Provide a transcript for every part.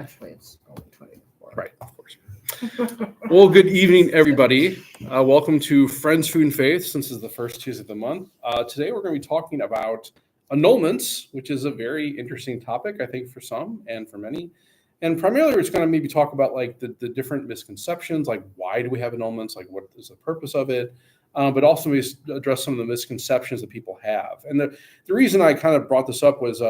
Actually, it's only 24. Right, of course. Well, good evening, everybody. Welcome to Friends, Food, and Faith, since this is the first Tuesday of the month. Today, we're going to be talking about annulments, which is a very interesting topic, I think, for some and for many. And primarily, we're just going to maybe talk about like the different misconceptions, like why do we have annulments, like what is the purpose of it, but also maybe address some of the misconceptions that people have. And the reason I kind of brought this up was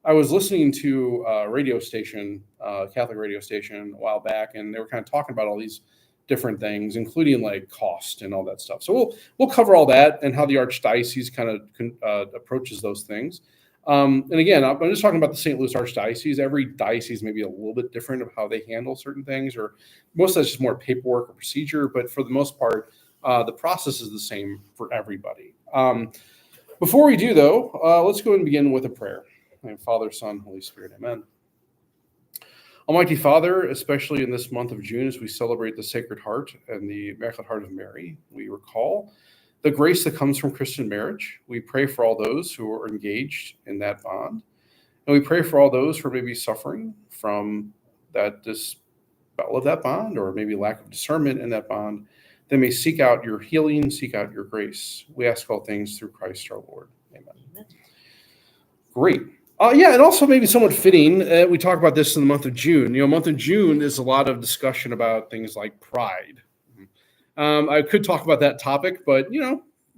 I was listening to a radio station, Catholic radio station, a while back, and they were kind of talking about all these different things, including like cost and all that stuff. So we'll cover all that and how the archdiocese kind of approaches those things. And again, I'm just talking about the St. Louis Archdiocese. Every diocese may be a little bit different of how they handle certain things, or most of that's just more paperwork or procedure. But for the most part, the process is the same for everybody. Before we do, though, let's go and begin with a prayer. And Father, Son, Holy Spirit, amen. Almighty Father, especially in this month of June, as we celebrate the Sacred Heart and the Immaculate Heart of Mary, we recall the grace that comes from Christian marriage. We pray for all those who are engaged in that bond. And we pray for all those who are maybe suffering from that dispel of that bond, or maybe lack of discernment in that bond. They may seek out your healing, seek out your grace. We ask all things through Christ our Lord. Amen. Great. And also maybe somewhat fitting, we talk about this in the month of June. Month of June is a lot of discussion about things like pride. I could talk about that topic, but,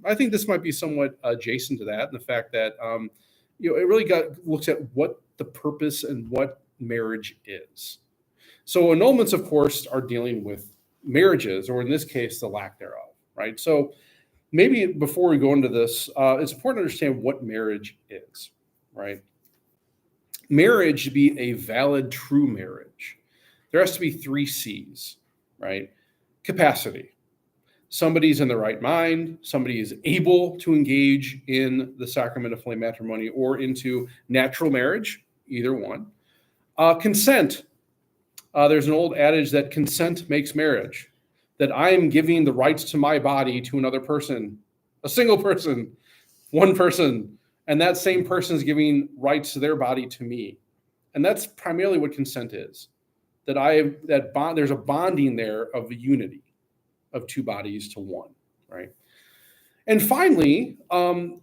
I think this might be somewhat adjacent to that, and the fact that, it really looks at what the purpose and what marriage is. So annulments, of course, are dealing with marriages, or in this case, the lack thereof, right? So maybe before we go into this, it's important to understand what marriage is, right? Marriage to be a valid, true marriage, there has to be 3 C's, right? Capacity. Somebody's in the right mind. Somebody is able to engage in the sacrament of holy matrimony or into natural marriage, either one. Consent. There's an old adage that consent makes marriage, that I am giving the rights to my body to another person, a single person, one person. And that same person is giving rights to their body to me. And that's primarily what consent is. There's a bonding there of a unity of 2 bodies to one, right? And finally,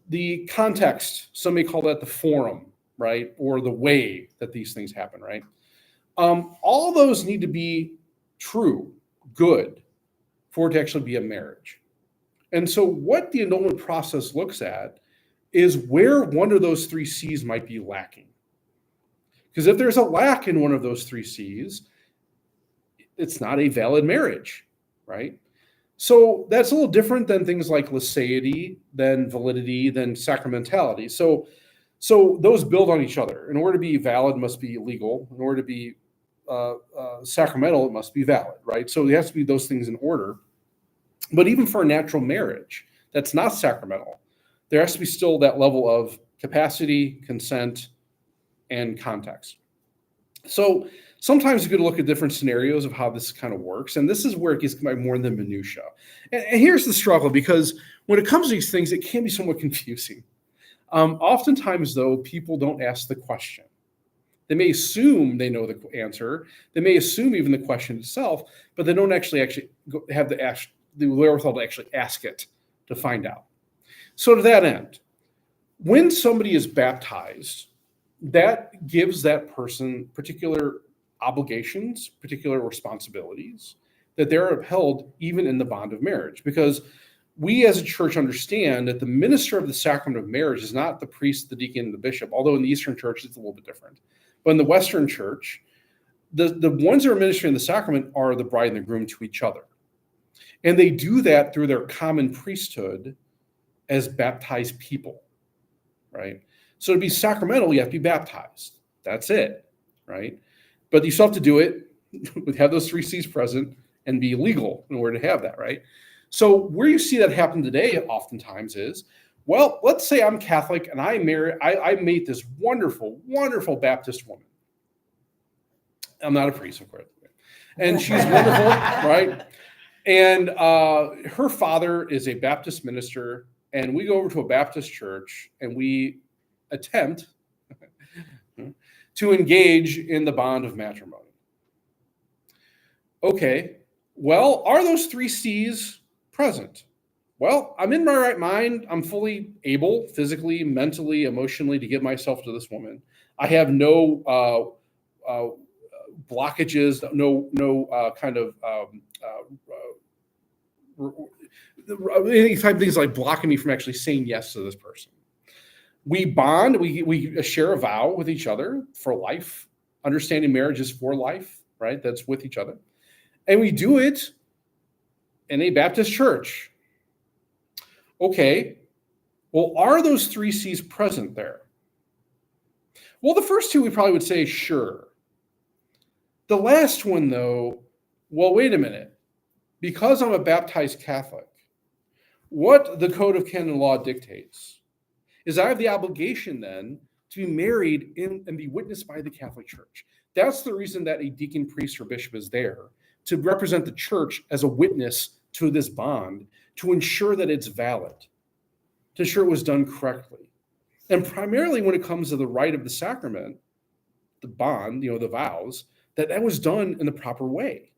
the context, some may call that the forum, right? Or the way that these things happen, right? All those need to be true, good, for it to actually be a marriage. And so what the annulment process looks at is where one of those 3 C's might be lacking. Because if there's a lack in one of those 3 C's, it's not a valid marriage, right? So that's a little different than things like laicity, than validity, than sacramentality. So those build on each other. In order to be valid, it must be legal. In order to be sacramental, it must be valid, right? So there has to be those things in order. But even for a natural marriage that's not sacramental, there has to be still that level of capacity, consent, and context. So sometimes you could look at different scenarios of how this kind of works, and this is where it gets more in the minutia. And here's the struggle, because when it comes to these things, it can be somewhat confusing. Oftentimes, though, people don't ask the question. They may assume they know the answer. They may assume even the question itself, but they don't actually have the wherewithal to actually ask it to find out. So to that end, when somebody is baptized, that gives that person particular obligations, particular responsibilities that they're upheld even in the bond of marriage. Because we as a church understand that the minister of the sacrament of marriage is not the priest, the deacon, and the bishop, although in the Eastern Church it's a little bit different. But in the Western Church, the ones that are ministering the sacrament are the bride and the groom to each other. And they do that through their common priesthood as baptized people, right? So to be sacramental, you have to be baptized. That's it, right? But you still have to do it, have those 3 C's present, and be legal in order to have that, right? So where you see that happen today oftentimes is, well, let's say I'm Catholic and I meet this wonderful, wonderful Baptist woman. I'm not a priest, of course. And she's wonderful, right? And her father is a Baptist minister, and we go over to a Baptist church and we attempt to engage in the bond of matrimony. Okay, well, are those three C's present? Well, I'm in my right mind. I'm fully able, physically, mentally, emotionally, to give myself to this woman. I have no blockages, no kind of any type of things like blocking me from actually saying yes to this person. We bond, we share a vow with each other for life, understanding marriage is for life, right? That's with each other. And we do it in a Baptist church. Okay, well, are those three C's present there? Well, the first two we probably would say sure. The last one, though, well, wait a minute. Because I'm a baptized Catholic, what the Code of Canon Law dictates is I have the obligation then to be married in and be witnessed by the Catholic Church. That's the reason that a deacon, priest, or bishop is there, to represent the church as a witness to this bond, to ensure that it's valid, to ensure it was done correctly. And primarily when it comes to the rite of the sacrament, the bond, the vows, that was done in the proper way.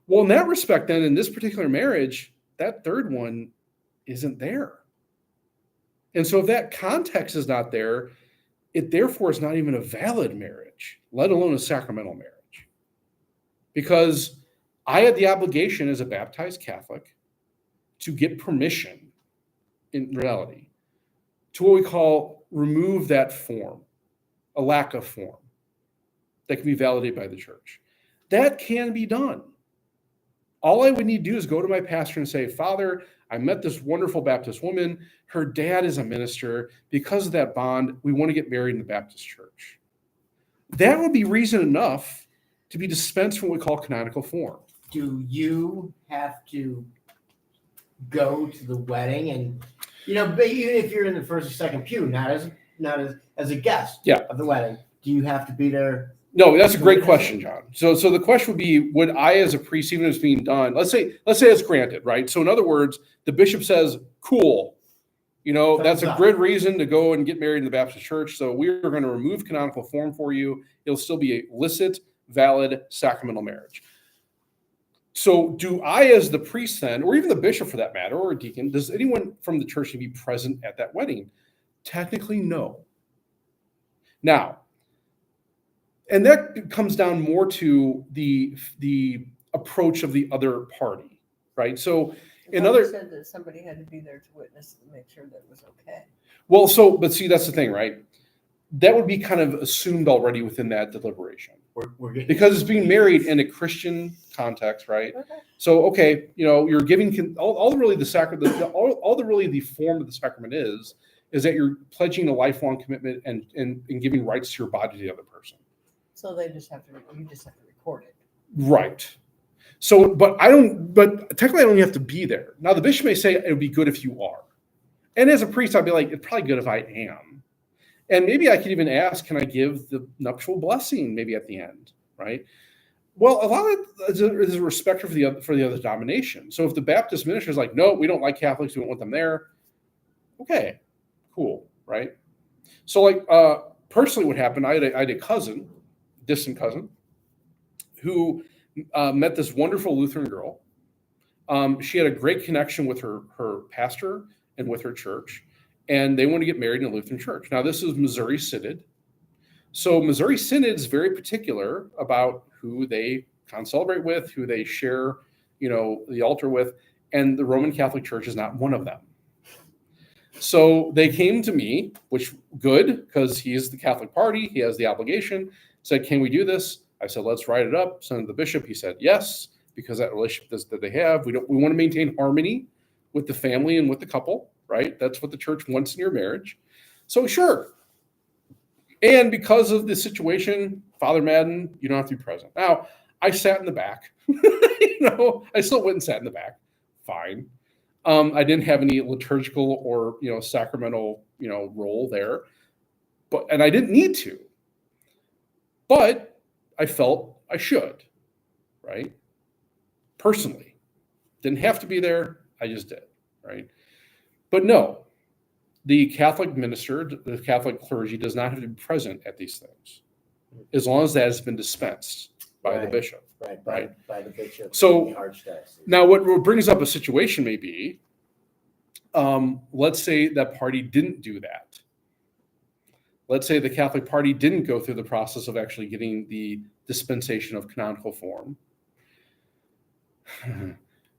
Well, in that respect, then, in this particular marriage, that third one isn't there. And so if that context is not there, it therefore is not even a valid marriage, let alone a sacramental marriage. Because I had the obligation as a baptized Catholic to get permission, in reality, to what we call remove that form, a lack of form that can be validated by the church. That can be done. All I would need to do is go to my pastor and say, Father, I met this wonderful Baptist woman. Her dad is a minister. Because of that bond, we want to get married in the Baptist church. That would be reason enough to be dispensed from what we call canonical form. Do you have to go to the wedding and, but even if you're in the first or second pew, not as a guest of the wedding, do you have to be there? No, that's a great question, John. So the question would be, would I, as a priest, even if it's being done, let's say it's granted, right? So in other words, the bishop says, cool, that's a good reason to go and get married in the Baptist church. So we're going to remove canonical form for you. It'll still be a licit, valid sacramental marriage. So do I, as the priest then, or even the bishop for that matter, or a deacon, does anyone from the church need to be present at that wedding? Technically, no. Now, and that comes down more to the approach of the other party, right? So said that somebody had to be there to witness to make sure that it was okay. Well, but see, that's the thing, right? That would be kind of assumed already within that deliberation. Because it's being married in a Christian context, right? Okay. So, you're giving all really the sacrament, all the really the form of the sacrament is that you're pledging a lifelong commitment and giving rights to your body to the other person. So you just have to record it. Right. So, but technically I don't have to be there. Now the bishop may say it would be good if you are. And as a priest, I'd be like, it's probably good if I am. And maybe I could even ask, can I give the nuptial blessing maybe at the end, right? Well, a lot of there's a respect for the other denomination. So if the Baptist minister is like, no, we don't like Catholics, we don't want them there. Okay, cool, right? So personally what happened, I had a cousin, distant cousin, who met this wonderful Lutheran girl. She had a great connection with her pastor and with her church, and they want to get married in a Lutheran church. Now, this is Missouri Synod. So Missouri Synod is very particular about who they concelebrate with, who they share, the altar with, and the Roman Catholic Church is not one of them. So they came to me, which good, because he is the Catholic party, he has the obligation, said, can we do this? I said, let's write it up. Send it to the bishop. He said, yes, because that relationship that they have, we want to maintain harmony with the family and with the couple, right? That's what the church wants in your marriage. So sure. And because of the situation, Father Madden, you don't have to be present. Now, I sat in the back. I still went and sat in the back. Fine. I didn't have any liturgical or, sacramental, role there. And I didn't need to. But I felt I should, right? Personally. Didn't have to be there. I just did, right? But no, the Catholic minister, the Catholic clergy does not have to be present at these things, as long as that has been dispensed by the bishop. By the bishop. So and the archdiocese. now what brings up a situation may be, let's say that party didn't do that. Let's say the Catholic party didn't go through the process of actually getting the dispensation of canonical form.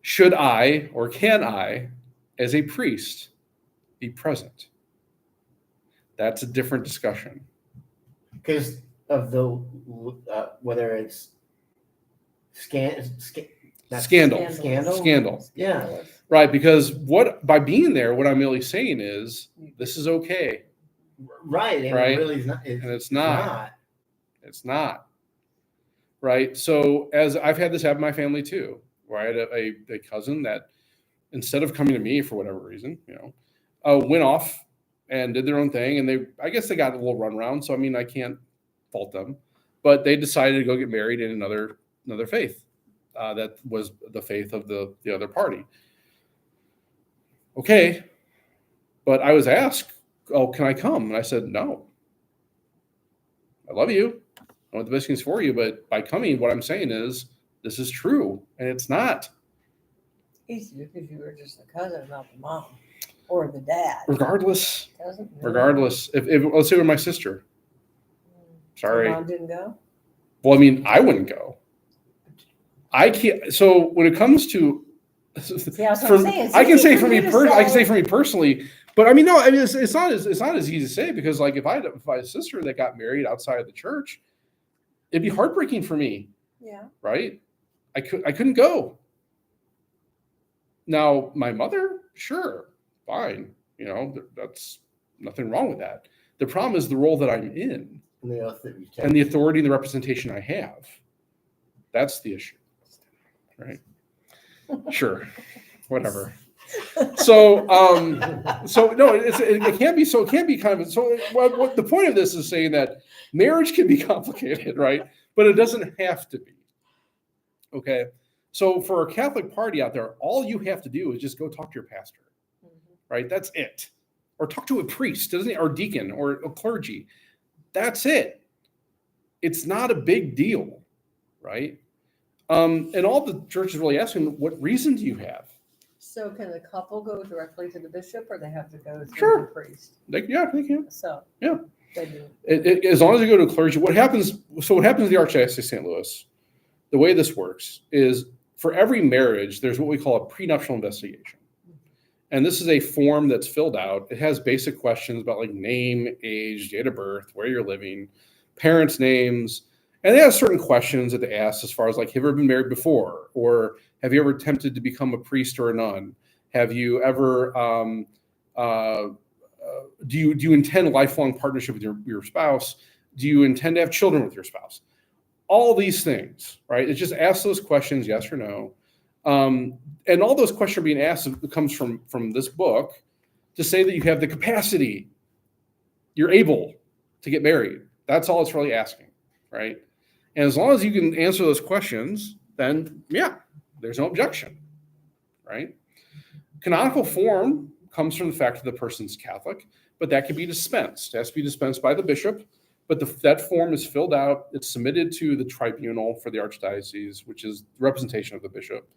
Should I, or can I, as a priest, be present? That's a different discussion. Because of the whether it's Scandal. Yeah. Right, because by being there, what I'm really saying is this is okay. Right. And Right. it really is not. And it's not. It's not. Right. So as I've had this happen in my family too, where I had a cousin that instead of coming to me for whatever reason, went off and did their own thing. And I guess they got a little runaround. So, I mean, I can't fault them, but they decided to go get married in another faith. That was the faith of the other party. Okay. But I was asked, oh, can I come? And I said, no. I love you. I want the best things for you. But by coming, what I'm saying is this is true. And it's not. Easier because you were just the cousin, not the mom or the dad. Regardless. Doesn't really- Regardless. If let's say with my sister. Sorry. Your mom didn't go? Well, I mean, I wouldn't go. I can't. So when it comes to, that's what I'm saying. I can say for me It's easy for you to I can say say. for me personally, but I mean, no, I mean, it's not as easy to say because like if I had a sister that got married outside of the church, it'd be heartbreaking for me, Yeah. right? I couldn't go. Now my mother, sure, fine, that's nothing wrong with that. The problem is the role that I'm in And the oath that you take. and the authority and the representation I have. That's the issue, right? Sure, whatever. So no, it can't be. So it can't be kind of. So what the point of this is saying that marriage can be complicated, right? But it doesn't have to be. Okay. So for a Catholic party out there, all you have to do is just go talk to your pastor, right? That's it. Or talk to a priest, doesn't it? Or deacon or a clergy. That's it. It's not a big deal, right? And all the church is really asking, what reason do you have? So can the couple go directly to the bishop or they have to go through Sure. the priest? They can. So Yeah. they do. As long as you go to a clergy, what happens in the Archdiocese of St. Louis, the way this works is for every marriage, there's what we call a prenuptial investigation. And this is a form that's filled out. It has basic questions about like name, age, date of birth, where you're living, parents' names. And they have certain questions that they ask as far as like, have you ever been married before? Or have you ever attempted to become a priest or a nun? Have you ever, do you intend a lifelong partnership with your spouse? Do you intend to have children with your spouse? All these things, right? It's just ask those questions, yes or no. And all those questions are being asked comes from this book to say that you have the capacity, you're able to get married. That's all it's really asking, right? And as long as you can answer those questions, then yeah, there's no objection, right? Canonical form comes from the fact that the person's Catholic, but that can be dispensed. It has to be dispensed by the bishop, but that form is filled out. It's submitted to the tribunal for the archdiocese, which is the representation of the bishop.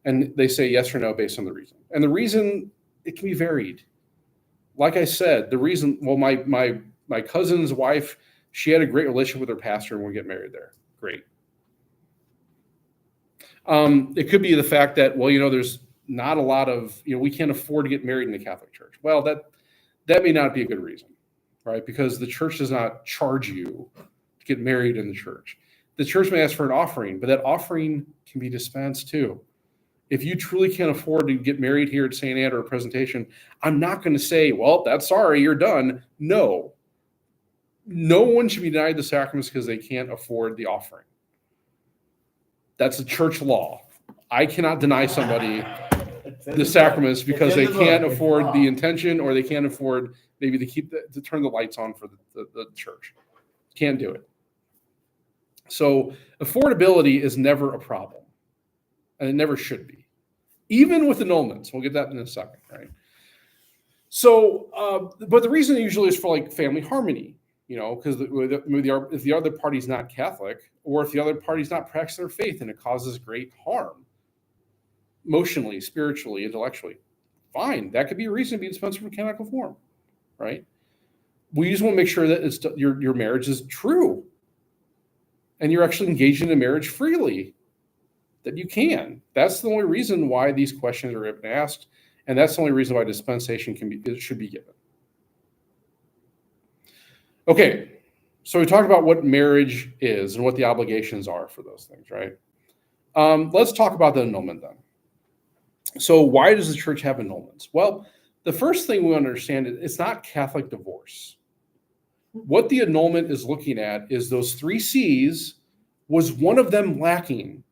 And they say yes or no based on the reason. And the reason, it can be varied. Like I said, the reason, well, my cousin's wife, she had a great relationship with her pastor and we'll get married there. Great. It could be the fact that, well, there's not a lot of, we can't afford to get married in the Catholic Church. Well, that may not be a good reason, right? Because the church does not charge you to get married in the church. The church may ask for an offering, but that offering can be dispensed too. If you truly can't afford to get married here at St. Anne or a presentation, I'm not going to say, well, that's sorry, you're done. No one should be denied the sacraments because they can't afford the offering. That's a church law. I cannot deny somebody the sacraments because they can't afford the intention or they can't afford maybe to turn the lights on for the church. Can't do it. So affordability is never a problem. And it never should be. Even with annulments. We'll get that in a second, right? So, but the reason usually is for like family harmony, because if the other party's not Catholic, or if the other party's not practicing their faith and it causes great harm, emotionally, spiritually, intellectually, fine. That could be a reason to be dispensed from canonical form, right? We just want to make sure that your marriage is true, and you're actually engaged in a marriage freely, that you can. That's the only reason why these questions are asked, and that's the only reason why dispensation should be given. Okay, so we talked about what marriage is and what the obligations are for those things, right? Let's talk about the annulment then. So why does the church have annulments? Well, the first thing we understand is it's not Catholic divorce. What the annulment is looking at is those 3 C's. Was one of them lacking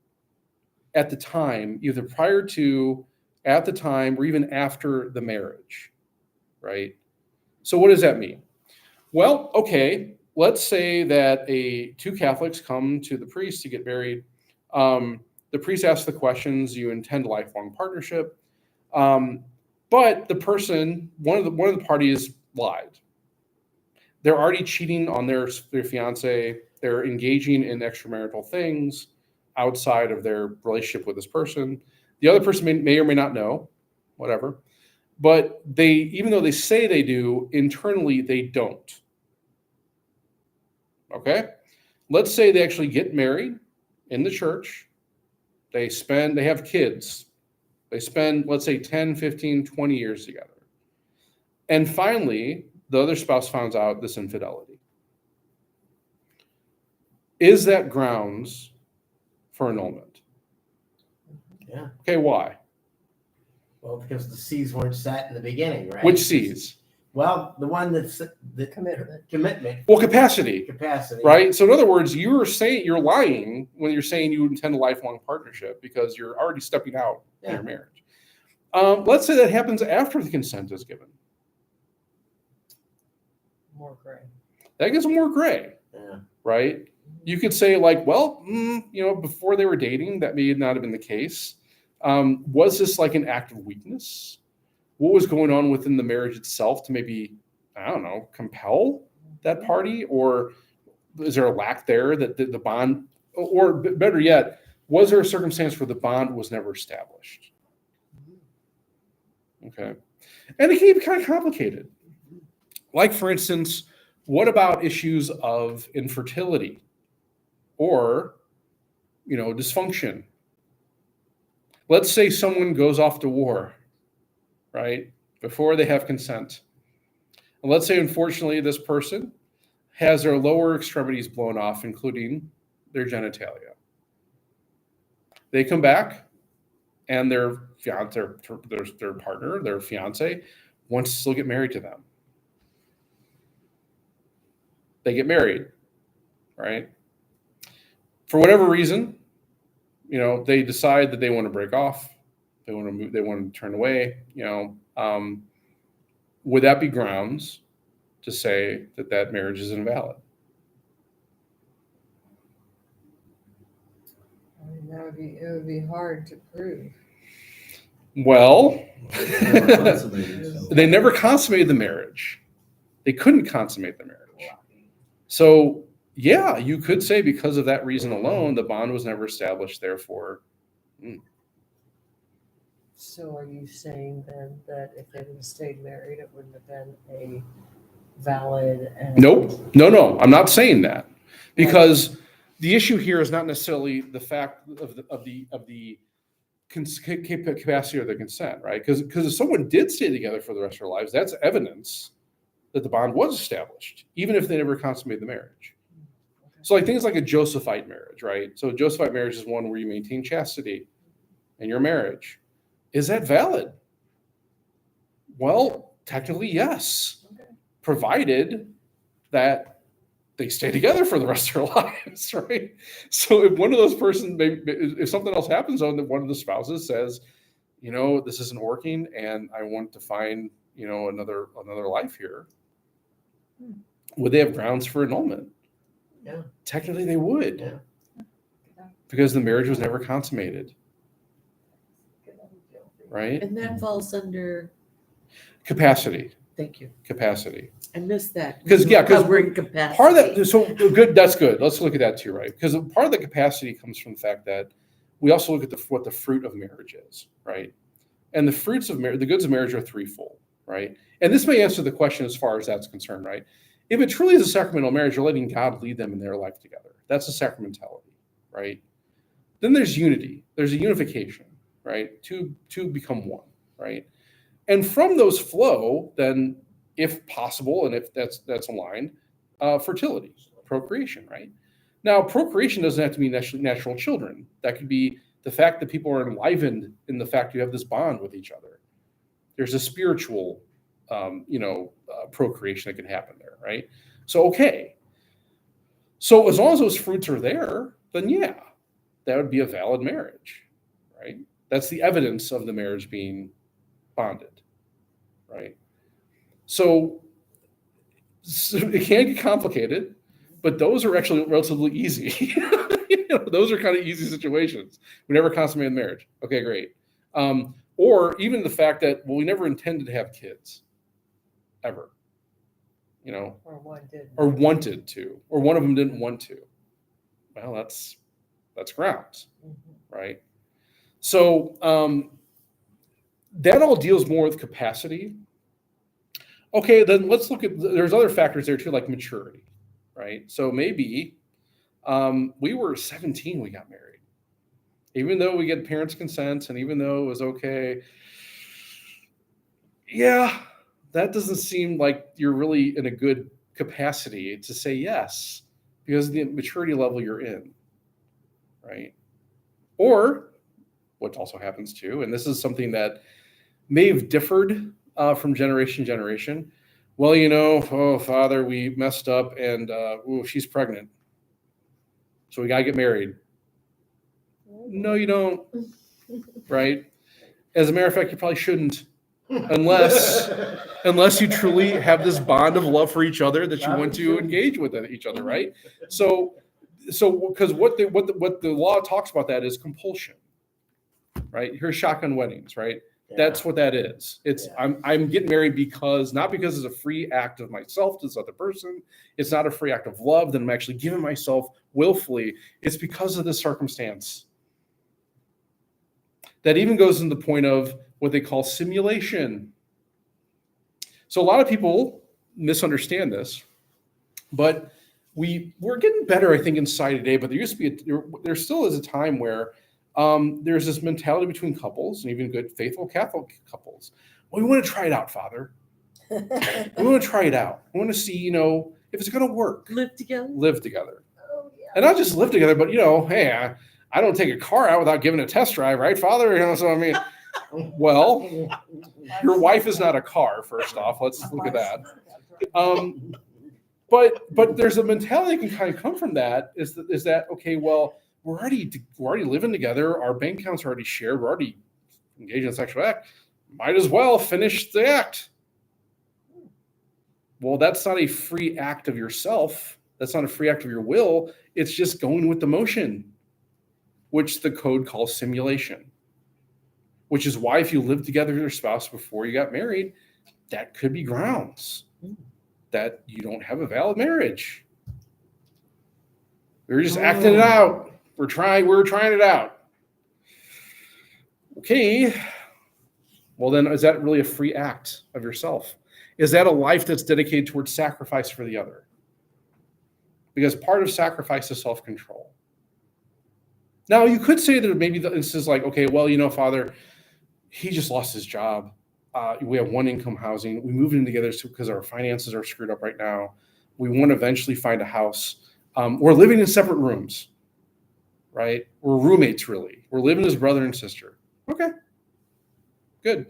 at the time, either prior to, at the time, or even after the marriage, right? So what does that mean? Well, okay, let's say that 2 Catholics come to the priest to get married. The priest asks the questions, you intend a lifelong partnership, but the person, one of the parties lied. They're already cheating on their fiance. They're engaging in extramarital things outside of their relationship with this person. The other person may or may not know, whatever. But even though they say they do, internally they don't. Okay? Let's say they actually get married in the church. They have kids. They spend, let's say, 10, 15, 20 years together. And finally, the other spouse finds out this infidelity. Is that grounds for annulment? Yeah. Okay, why? Well, because the C's weren't set in the beginning, right? Which C's? Well, the one that's the Commitment. Well, capacity. Right? So in other words, you're lying when you're saying you intend a lifelong partnership because you're already stepping out in your marriage. Let's say that happens after the consent is given. More gray. That gets more gray. Yeah. Right? You could say like, well, before they were dating, that may not have been the case. Was this like an act of weakness? What was going on within the marriage itself to maybe, I don't know, compel that party? Or is there a lack there that the bond, or better yet, was there a circumstance where the bond was never established? Okay. And it can be kind of complicated. Like, for instance, what about issues of infertility or, dysfunction? Let's say someone goes off to war, right, before they have consent. And let's say, unfortunately, this person has their lower extremities blown off, including their genitalia. They come back, and their partner, their fiance, wants to still get married to them. They get married, right? For whatever reason, they decide that they want to break off. They want to move. They want to turn away. Would that be grounds to say that marriage is invalid? I mean, it would be hard to prove. Well, they never consummated the marriage. They couldn't consummate the marriage. So, yeah, you could say because of that reason alone, the bond was never established. Therefore, So are you saying then that if they would have stayed married, it wouldn't have been a valid? Nope. No, I'm not saying that, because the issue here is not necessarily the fact of the capacity or the consent, right? Because if someone did stay together for the rest of their lives, that's evidence that the bond was established, even if they never consummated the marriage. So like things like a Josephite marriage, right? So a Josephite marriage is one where you maintain chastity in your marriage. Is that valid? Well, technically, yes, provided that they stay together for the rest of their lives, right? So if one of those persons, if something else happens on that, one of the spouses says, this isn't working, and I want to find, another life here, would they have grounds for annulment? Yeah. Technically, they would, Yeah. because the marriage was never consummated, right? And that falls under Capacity. Thank you. Capacity. I missed that. Because Covering capacity. part of that, so good, that's good. Let's look at that too, right? Because part of the capacity comes from the fact that we also look at what the fruit of marriage is, right? And the fruits of marriage, the goods of marriage are threefold, right? And this may answer the question as far as that's concerned, right? If it truly is a sacramental marriage, you're letting God lead them in their life together. That's a sacramentality, right? Then there's unity. There's a unification, right? Two become one, right? And from those flow, then, if possible, and if that's aligned, fertility, procreation, right? Now, procreation doesn't have to be natural children. That could be the fact that people are enlivened in the fact you have this bond with each other. There's a spiritual, procreation that can happen there, right? So, okay. So as long as those fruits are there, then yeah, that would be a valid marriage, right? That's the evidence of the marriage being bonded, right? So it can get complicated, but those are actually relatively easy. Those are kind of easy situations. We never consummated marriage. Okay, great. Or even the fact that, well, we never intended to have kids, ever. Or one did. Or wanted to, or one of them didn't want to. Well, that's grounds, right? So that all deals more with capacity. Okay, then let's look at, there's other factors there too, like maturity, right? So maybe we were 17 when we got married. Even though we get parents' consent and even though it was okay, yeah, that doesn't seem like you're really in a good capacity to say yes because of the maturity level you're in, right? Or what also happens too, and this is something that may have differed from generation to generation. Well, oh, Father, we messed up and she's pregnant. So we got to get married. No, you don't, right? As a matter of fact, you probably shouldn't. Unless you truly have this bond of love for each other that you want to engage with each other, right? So because what the law talks about that is compulsion, right? Here's shotgun weddings, right? Yeah. That's what that is. It's I'm getting married not because it's a free act of myself to this other person. It's not a free act of love that I'm actually giving myself willfully. It's because of this circumstance. That even goes into the point of what they call simulation. So a lot of people misunderstand this, but we're getting better, I think, in society today. But there still is a time where there's this mentality between couples and even good faithful Catholic couples. Well, we want to try it out, Father. We want to try it out. We want to see, if it's going to work. Live together. Oh, yeah. And not just live together, but hey, I don't take a car out without giving a test drive, right, Father? So I mean. Well, your wife is not a car, first off. Let's look at that. But there's a mentality that can kind of come from that is that okay, well, we're already living together. Our bank accounts are already shared. We're already engaged in a sexual act. Might as well finish the act. Well, that's not a free act of yourself. That's not a free act of your will. It's just going with the motion, which the code calls simulation. Which is why if you lived together with your spouse before you got married, that could be grounds that you don't have a valid marriage. We were just acting it out. We're trying it out. Okay. Well, then is that really a free act of yourself? Is that a life that's dedicated towards sacrifice for the other? Because part of sacrifice is self-control. Now, you could say that maybe this is like, okay, well, Father, he just lost his job. We have one income housing. We moved in together because our finances are screwed up right now. We want to eventually find a house. We're living in separate rooms, right? We're roommates, really. We're living as brother and sister. Okay, good,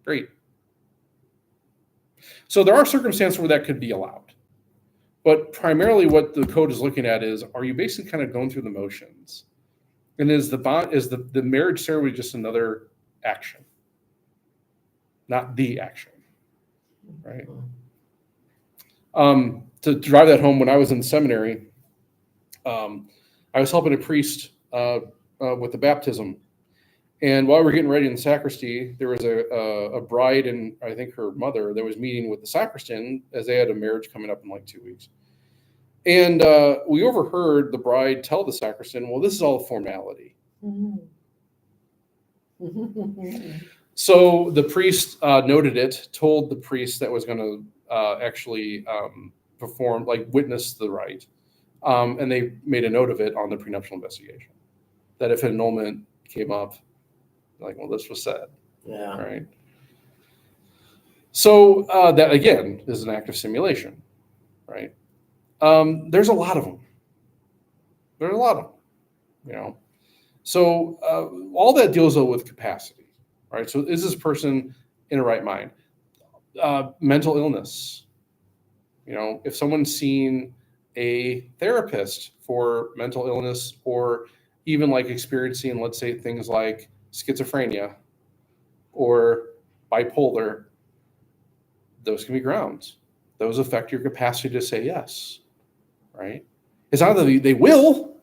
great. So there are circumstances where that could be allowed. But primarily what the code is looking at is, are you basically kind of going through the motions? And is the marriage ceremony just another action, not the action, right? To drive that home, when I was in seminary, I was helping a priest with the baptism, And while we were getting ready in the sacristy, there was a bride and I think her mother that was meeting with the sacristan as they had a marriage coming up in like 2 weeks. And we overheard the bride tell the sacristan, well, this is all a formality. So the priest noted it, told the priest that was going to actually perform, like witness the rite. And they made a note of it on the prenuptial investigation, that if an annulment came up, like, well, this was said. Yeah. Right. So that, again, is an act of simulation, right? There's a lot of them. There's a lot of them, you know. So all that deals with capacity, right? So is this person in a right mind? Mental illness. You know, if someone's seen a therapist for mental illness or even like experiencing, let's say, things like schizophrenia or bipolar, those can be grounds. Those affect your capacity to say yes, right? It's not that they will,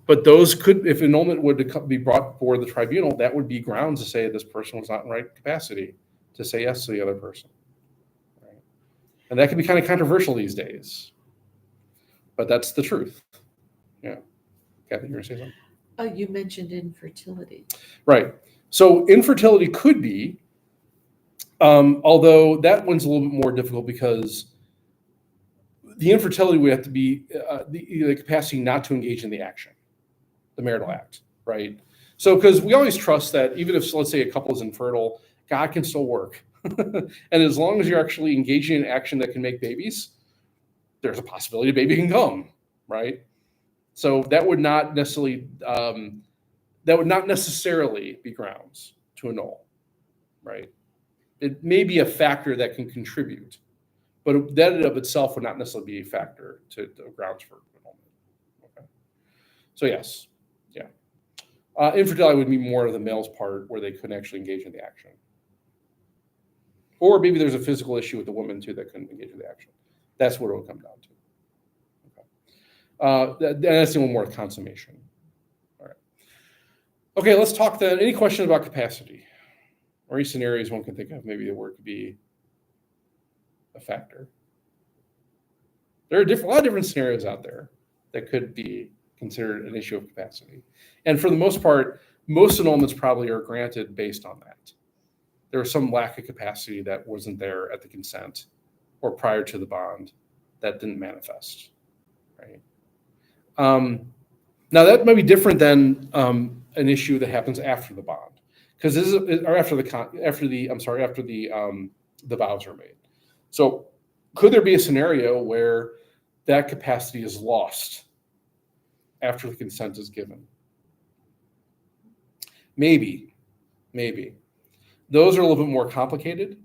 but those could, if annulment would be brought before the tribunal, that would be grounds to say this person was not in right capacity to say yes to the other person, right? And that can be kind of controversial these days, but that's the truth. Yeah. Kathy, you were going to say something? Oh, you mentioned infertility. Right. So infertility could be, although that one's a little bit more difficult because the infertility would have to be the capacity not to engage in the action, the marital act, right? So because we always trust that even if, let's say, a couple is infertile, God can still work. And as long as you're actually engaging in action that can make babies, there's a possibility a baby can come, right? So that would not necessarily be grounds to annul, right? It may be a factor that can contribute, but that in of itself would not necessarily be a factor to grounds for annulment. Okay. So yes, yeah. Infidelity would be more of the male's part where they couldn't actually engage in the action. Or maybe there's a physical issue with the woman too that couldn't engage in the action. That's what it would come down to. That's the one more consummation. All right. Okay, let's talk then. Any questions about capacity? Or any scenarios one can think of, maybe the word could be a factor. There are a lot of different scenarios out there that could be considered an issue of capacity. And for the most part, most annulments probably are granted based on that. There was some lack of capacity that wasn't there at the consent or prior to the bond that didn't manifest, right? Now that might be different than an issue that happens after the bond, because this is or after the vows are made. So could there be a scenario where that capacity is lost after the consent is given? Maybe. Those are a little bit more complicated,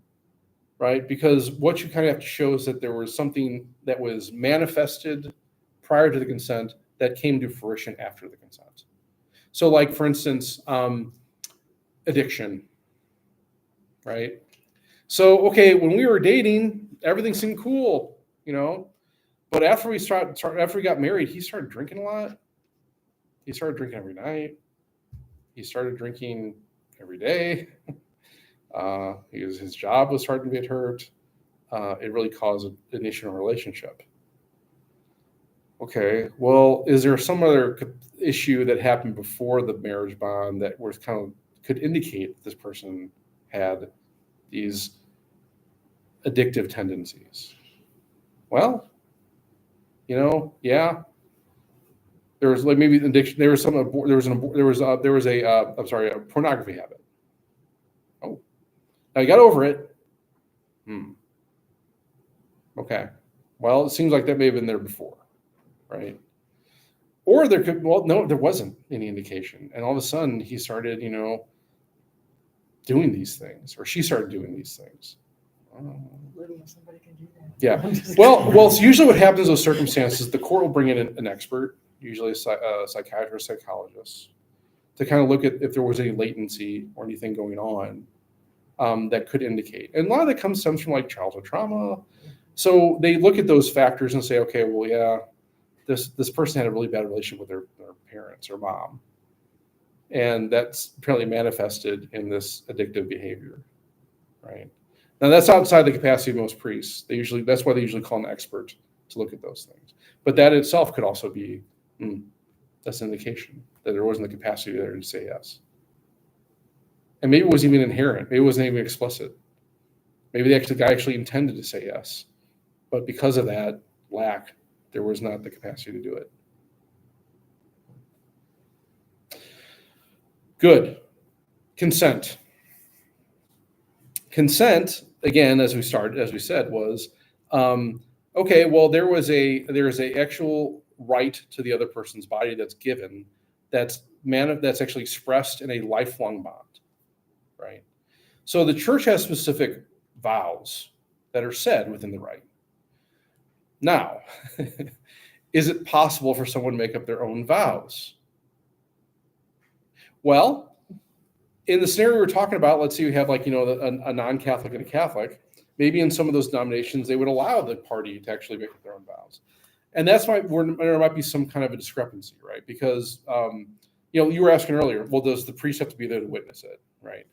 right? Because what you kind of have to show is that there was something that was manifested prior to the consent that came to fruition after the consent. So like, for instance, addiction, right? So, okay, when we were dating, everything seemed cool, you know, but after we got married, he started drinking a lot. He started drinking every night. He started drinking every day. His job was starting to get hurt. It really caused an issue in a relationship. Okay, well, is there some other issue that happened before the marriage bond that was could indicate this person had these addictive tendencies? Well, you know, yeah. There was like maybe addiction. There was a pornography habit. Oh, now you got over it. Okay. Well, it seems like that may have been there before, right? Or there wasn't any indication, and all of a sudden he started, you know, doing these things, or she started doing these things. Somebody can do that. Yeah. Well. So usually, what happens in those circumstances, the court will bring in an expert, usually a psychiatrist, psychologist, to kind of look at if there was any latency or anything going on that could indicate. And a lot of that stems from like childhood trauma. So they look at those factors and say, okay, well, yeah, this person had a really bad relationship with their parents or mom. And that's apparently manifested in this addictive behavior, right? Now that's outside the capacity of most priests. That's why they usually call an expert to look at those things. But that itself could also be, that's an indication that there wasn't the capacity there to say yes. And maybe it wasn't even inherent. Maybe it wasn't even explicit. Maybe the guy actually intended to say yes. But because of that lack, there was not the capacity to do it. Good. Consent. Consent, again, as we said, was okay. Well, there is a actual right to the other person's body that's given, that's actually expressed in a lifelong bond, right? So the church has specific vows that are said within the rite. Now, is it possible for someone to make up their own vows? Well, in the scenario we're talking about, let's say you have a non-Catholic and a Catholic. Maybe in some of those denominations, they would allow the party to actually make up their own vows. And that's why there might be some kind of a discrepancy, right? Because, you were asking earlier, well, does the priest have to be there to witness it, right?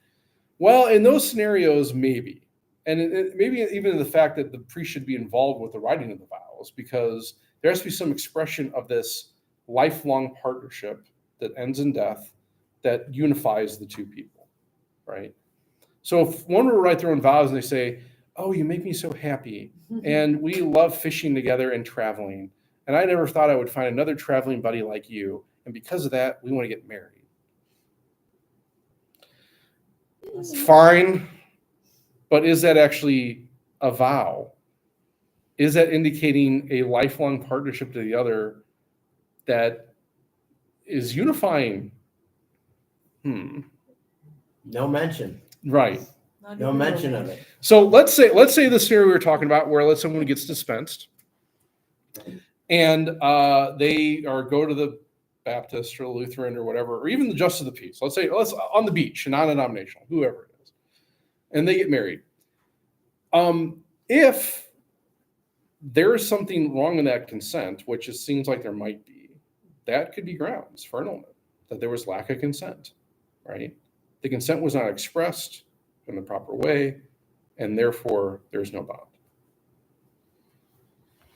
Well, in those scenarios, maybe. And maybe even the fact that the priest should be involved with the writing of the vows, because there has to be some expression of this lifelong partnership that ends in death that unifies the two people, right? So if one were to write their own vows and they say, oh, you make me so happy, and we love fishing together and traveling, and I never thought I would find another traveling buddy like you, and because of that, we want to get married. Fine, but is that actually a vow? Is that indicating a lifelong partnership to the other that is unifying? No mention. Right. No mention of it. So let's say the scenario we were talking about, where someone gets dispensed, and they go to the Baptist or Lutheran or whatever, or even the Justice of the Peace. Let's on the beach, non-denominational, whoever it is, and they get married. If there is something wrong in that consent, which it seems like there might be, that could be grounds for annulment, that there was lack of consent, right? The consent was not expressed in the proper way, and therefore there's no bond,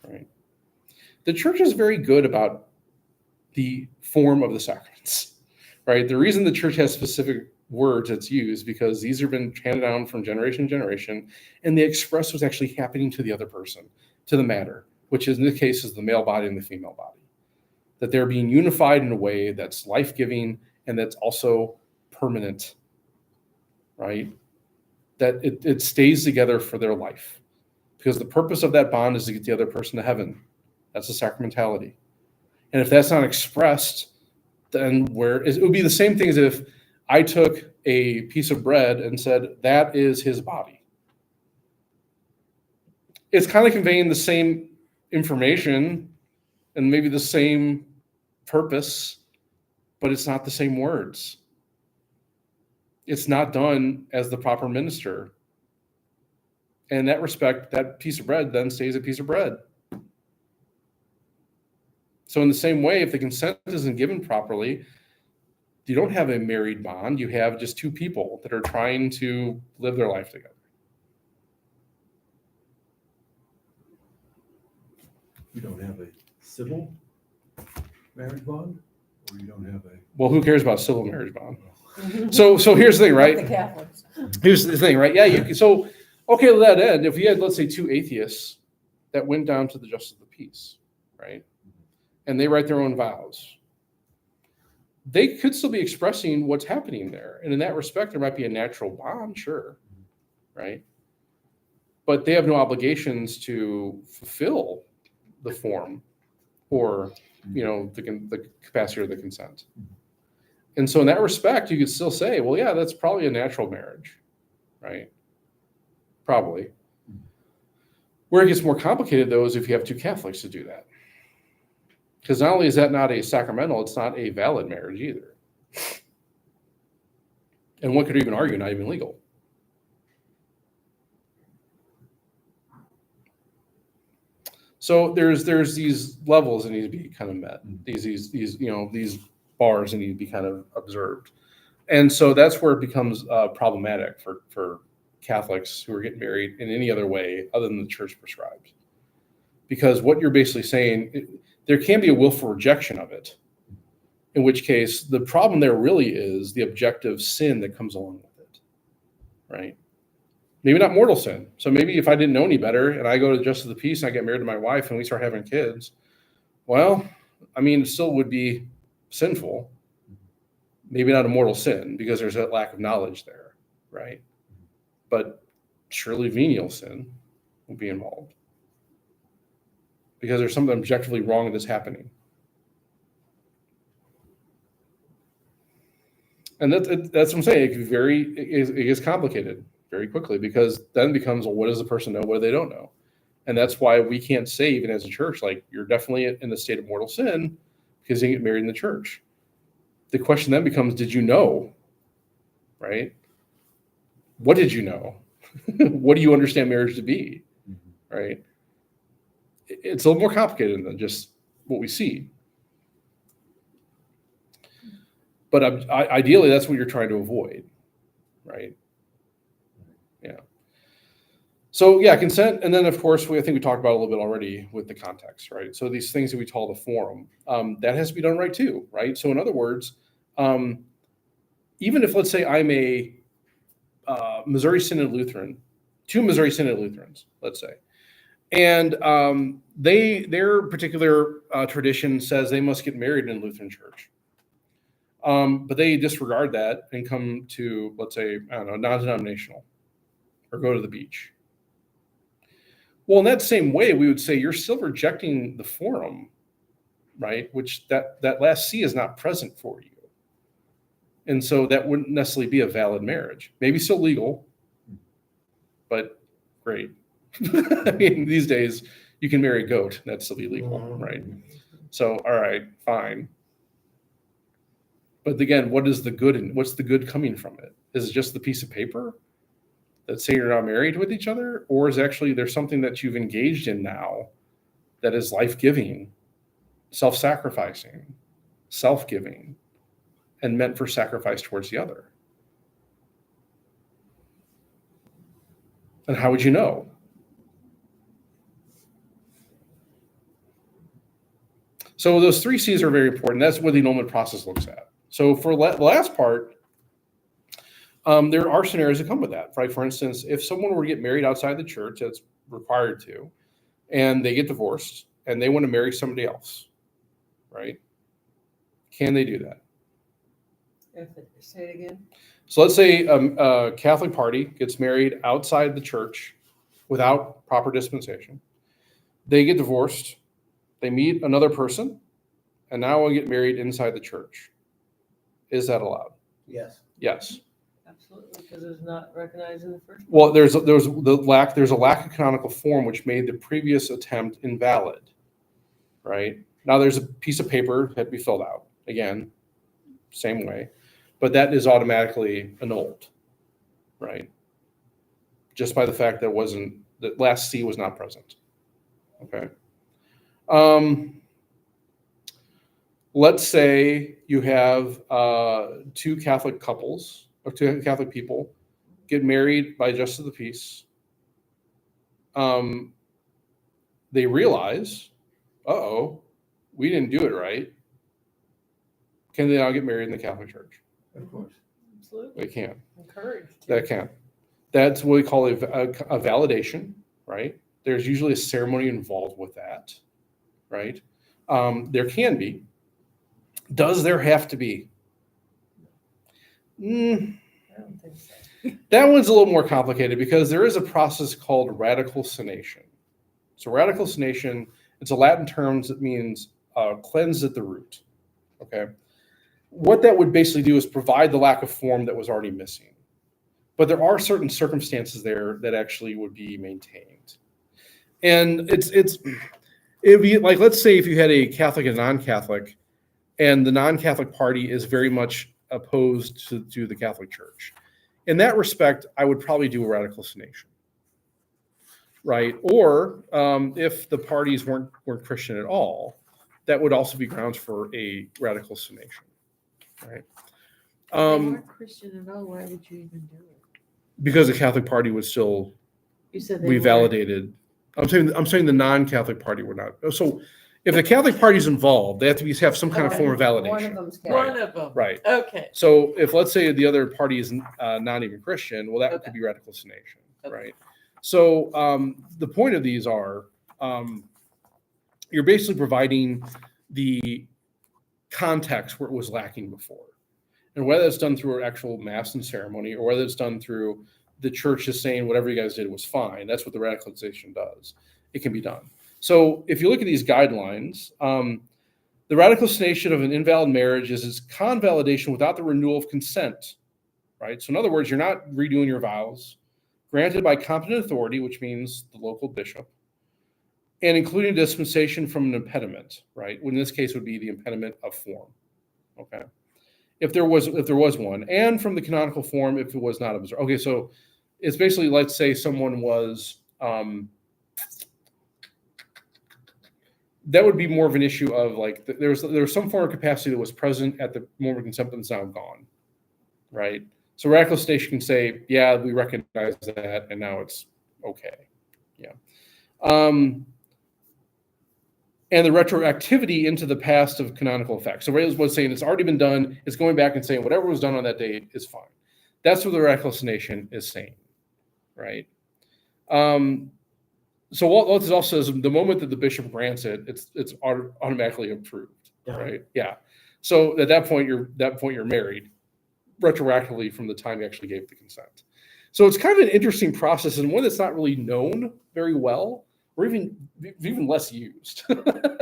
right? The church is very good about the form of the sacraments, right? The reason the church has specific words that's used, because these have been handed down from generation to generation, and they express what's actually happening to the other person, to the matter, which in this case is the male body and the female body, that they're being unified in a way that's life-giving and that's also permanent, right? That it stays together for their life, because the purpose of that bond is to get the other person to heaven. That's the sacramentality. And if that's not expressed, then it would be the same thing as if I took a piece of bread and said, that is his body. It's kind of conveying the same information and maybe the same purpose, but it's not the same words. It's not done as the proper minister. And in that respect, that piece of bread then stays a piece of bread. So in the same way, if the consent isn't given properly, you don't have a married bond. You have just two people that are trying to live their life together. You don't have a civil marriage bond, or you don't have a. Well, who cares about civil marriage bond? So here's the thing, right? The Catholics. Here's the thing, right? Yeah, okay, to that end, if we had, let's say, two atheists that went down to the Justice of the Peace, right? And they write their own vows, they could still be expressing what's happening there. And in that respect, there might be a natural bond, sure, right? But they have no obligations to fulfill the form or, the capacity or the consent. And so in that respect, you could still say, well, yeah, that's probably a natural marriage, right? Probably. Where it gets more complicated, though, is if you have two Catholics to do that. Because not only is that not a sacramental, it's not a valid marriage either. And one could even argue not even legal. So there's these levels that need to be kind of met. These bars that need to be kind of observed. And so that's where it becomes problematic for Catholics who are getting married in any other way other than the church prescribes. Because what you're basically saying, there can be a willful rejection of it, in which case the problem there really is the objective sin that comes along with it, right? Maybe not mortal sin. So maybe if I didn't know any better and I go to Justice of the Peace and I get married to my wife and we start having kids, well, I mean, it still would be sinful. Maybe not a mortal sin because there's a lack of knowledge there, right? But surely venial sin will be involved because there's something objectively wrong that's happening. And that's what I'm saying. It gets complicated very quickly because then it becomes, well, what does the person know? What do they don't know? And that's why we can't say, even as a church, like, you're definitely in the state of mortal sin because you get married in the church. The question then becomes, did you know? Right? What did you know? What do you understand marriage to be? Right? It's a little more complicated than just what we see. But ideally, that's what you're trying to avoid, right? Yeah. So yeah, consent, and then of course I think we talked about it a little bit already with the context, right? So these things that we call the forum, that has to be done right too, right? So in other words, even if, let's say, I'm a Missouri Synod Lutheran, 2 Missouri Synod Lutherans, let's say, and their particular tradition says they must get married in a Lutheran church. But they disregard that and come to, let's say, I don't know, non-denominational, or go to the beach. Well, in that same way, we would say you're still rejecting the forum, right? Which that last C is not present for you. And so that wouldn't necessarily be a valid marriage. Maybe still legal, but great. I mean, these days you can marry a goat, and that'd still be legal, right? So, all right, fine. But again, what is the good and what's the good coming from it? Is it just the piece of paper that's saying you're not married with each other? Or is actually there's something that you've engaged in now that is life-giving, self-sacrificing, self-giving, and meant for sacrifice towards the other? And how would you know? So those 3 C's are very important. That's what the annulment process looks at. So for the last part, there are scenarios that come with that, right? For instance, if someone were to get married outside the church, that's required to, and they get divorced and they want to marry somebody else, right? Can they do that? Say it again. So let's say a Catholic party gets married outside the church without proper dispensation. They get divorced, they meet another person, and now will get married inside the church. Is that allowed? Yes. Yes. Absolutely, because it's not recognized in the first. Well, there's a lack of canonical form which made the previous attempt invalid. Right? Now there's a piece of paper that had to be filled out. Again, same way. But that is automatically annulled. Right? Just by the fact that last C was not present. Okay. Let's say you have 2 Catholic couples or 2 Catholic people get married by Justice of the Peace. They realize, we didn't do it right. Can they now get married in the Catholic Church? Of course. Absolutely. They can. Encouraged. That can. That's what we call a validation, right? There's usually a ceremony involved with that, right? There can be. Does there have to be? I don't think so. That one's a little more complicated because there is a process called radical-cination. So radical-cination, it's a Latin term that means cleanse at the root. Okay. What that would basically do is provide the lack of form that was already missing. But there are certain circumstances there that actually would be maintained. And it'd be like, let's say if you had a Catholic and non-Catholic, and the non-Catholic party is very much opposed to the Catholic Church. In that respect, I would probably do a radical-cination, right? Or if the parties weren't Christian at all, that would also be grounds for a radical-cination, right? They Um, weren't Christian at all. Why would you even do it? because the Catholic Party would still You said they be weren't. validated. I'm saying the non-Catholic Party were not. So if the Catholic Party is involved, they have to have some kind of form of One of validation. them's Right. Catholic. One of them. Right. Okay. So if let's say the other party is not even Christian, well, that Okay. could be radicalization, Okay. right? So the point of these are you're basically providing the context where it was lacking before. And whether it's done through an actual mass and ceremony or whether it's done through the church just saying whatever you guys did was fine, that's what the radicalization does. It can be done. So if you look at these guidelines, the radicalization of an invalid marriage is its convalidation without the renewal of consent, right? So in other words, you're not redoing your vows, granted by competent authority, which means the local bishop, and including dispensation from an impediment, right? In this case would be the impediment of form, okay? If there was one, and from the canonical form if it was not observed. Okay, so it's basically, let's say someone was, that would be more of an issue of like there was some form of capacity that was present at the moment of consent that's now gone, right? So radicalization can say, yeah, we recognize that, and now it's okay, yeah. And the retroactivity into the past of canonical effect. So Ray was saying it's already been done. It's going back and saying whatever was done on that date is fine. That's what the radicalization is saying, right? So what this also says, the moment that the bishop grants it, it's automatically approved, right? Yeah. So at that point you're married retroactively from the time you actually gave the consent. So it's kind of an interesting process and one that's not really known very well, or even less used.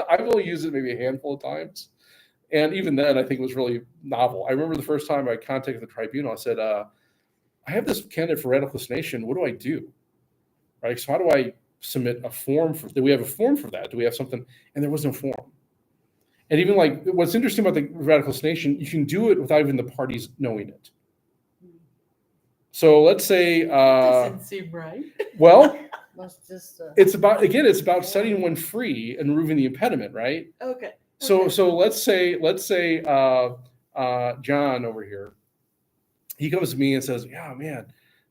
I've only used it maybe a handful of times, and even then I think it was really novel. I remember the first time I contacted the tribunal, I said, "I have this candidate for radicalization. What do I do?" Right? So how do I submit a form for? Do we have a form for that? Do we have something? And there was no form. And even like what's interesting about the radicalization, you can do it without even the parties knowing it. So let's say, Doesn't seem right. well, Must just, it's about setting one free and removing the impediment, right? Okay. So Okay. so let's say John over here, he comes to me and says, "Yeah, man,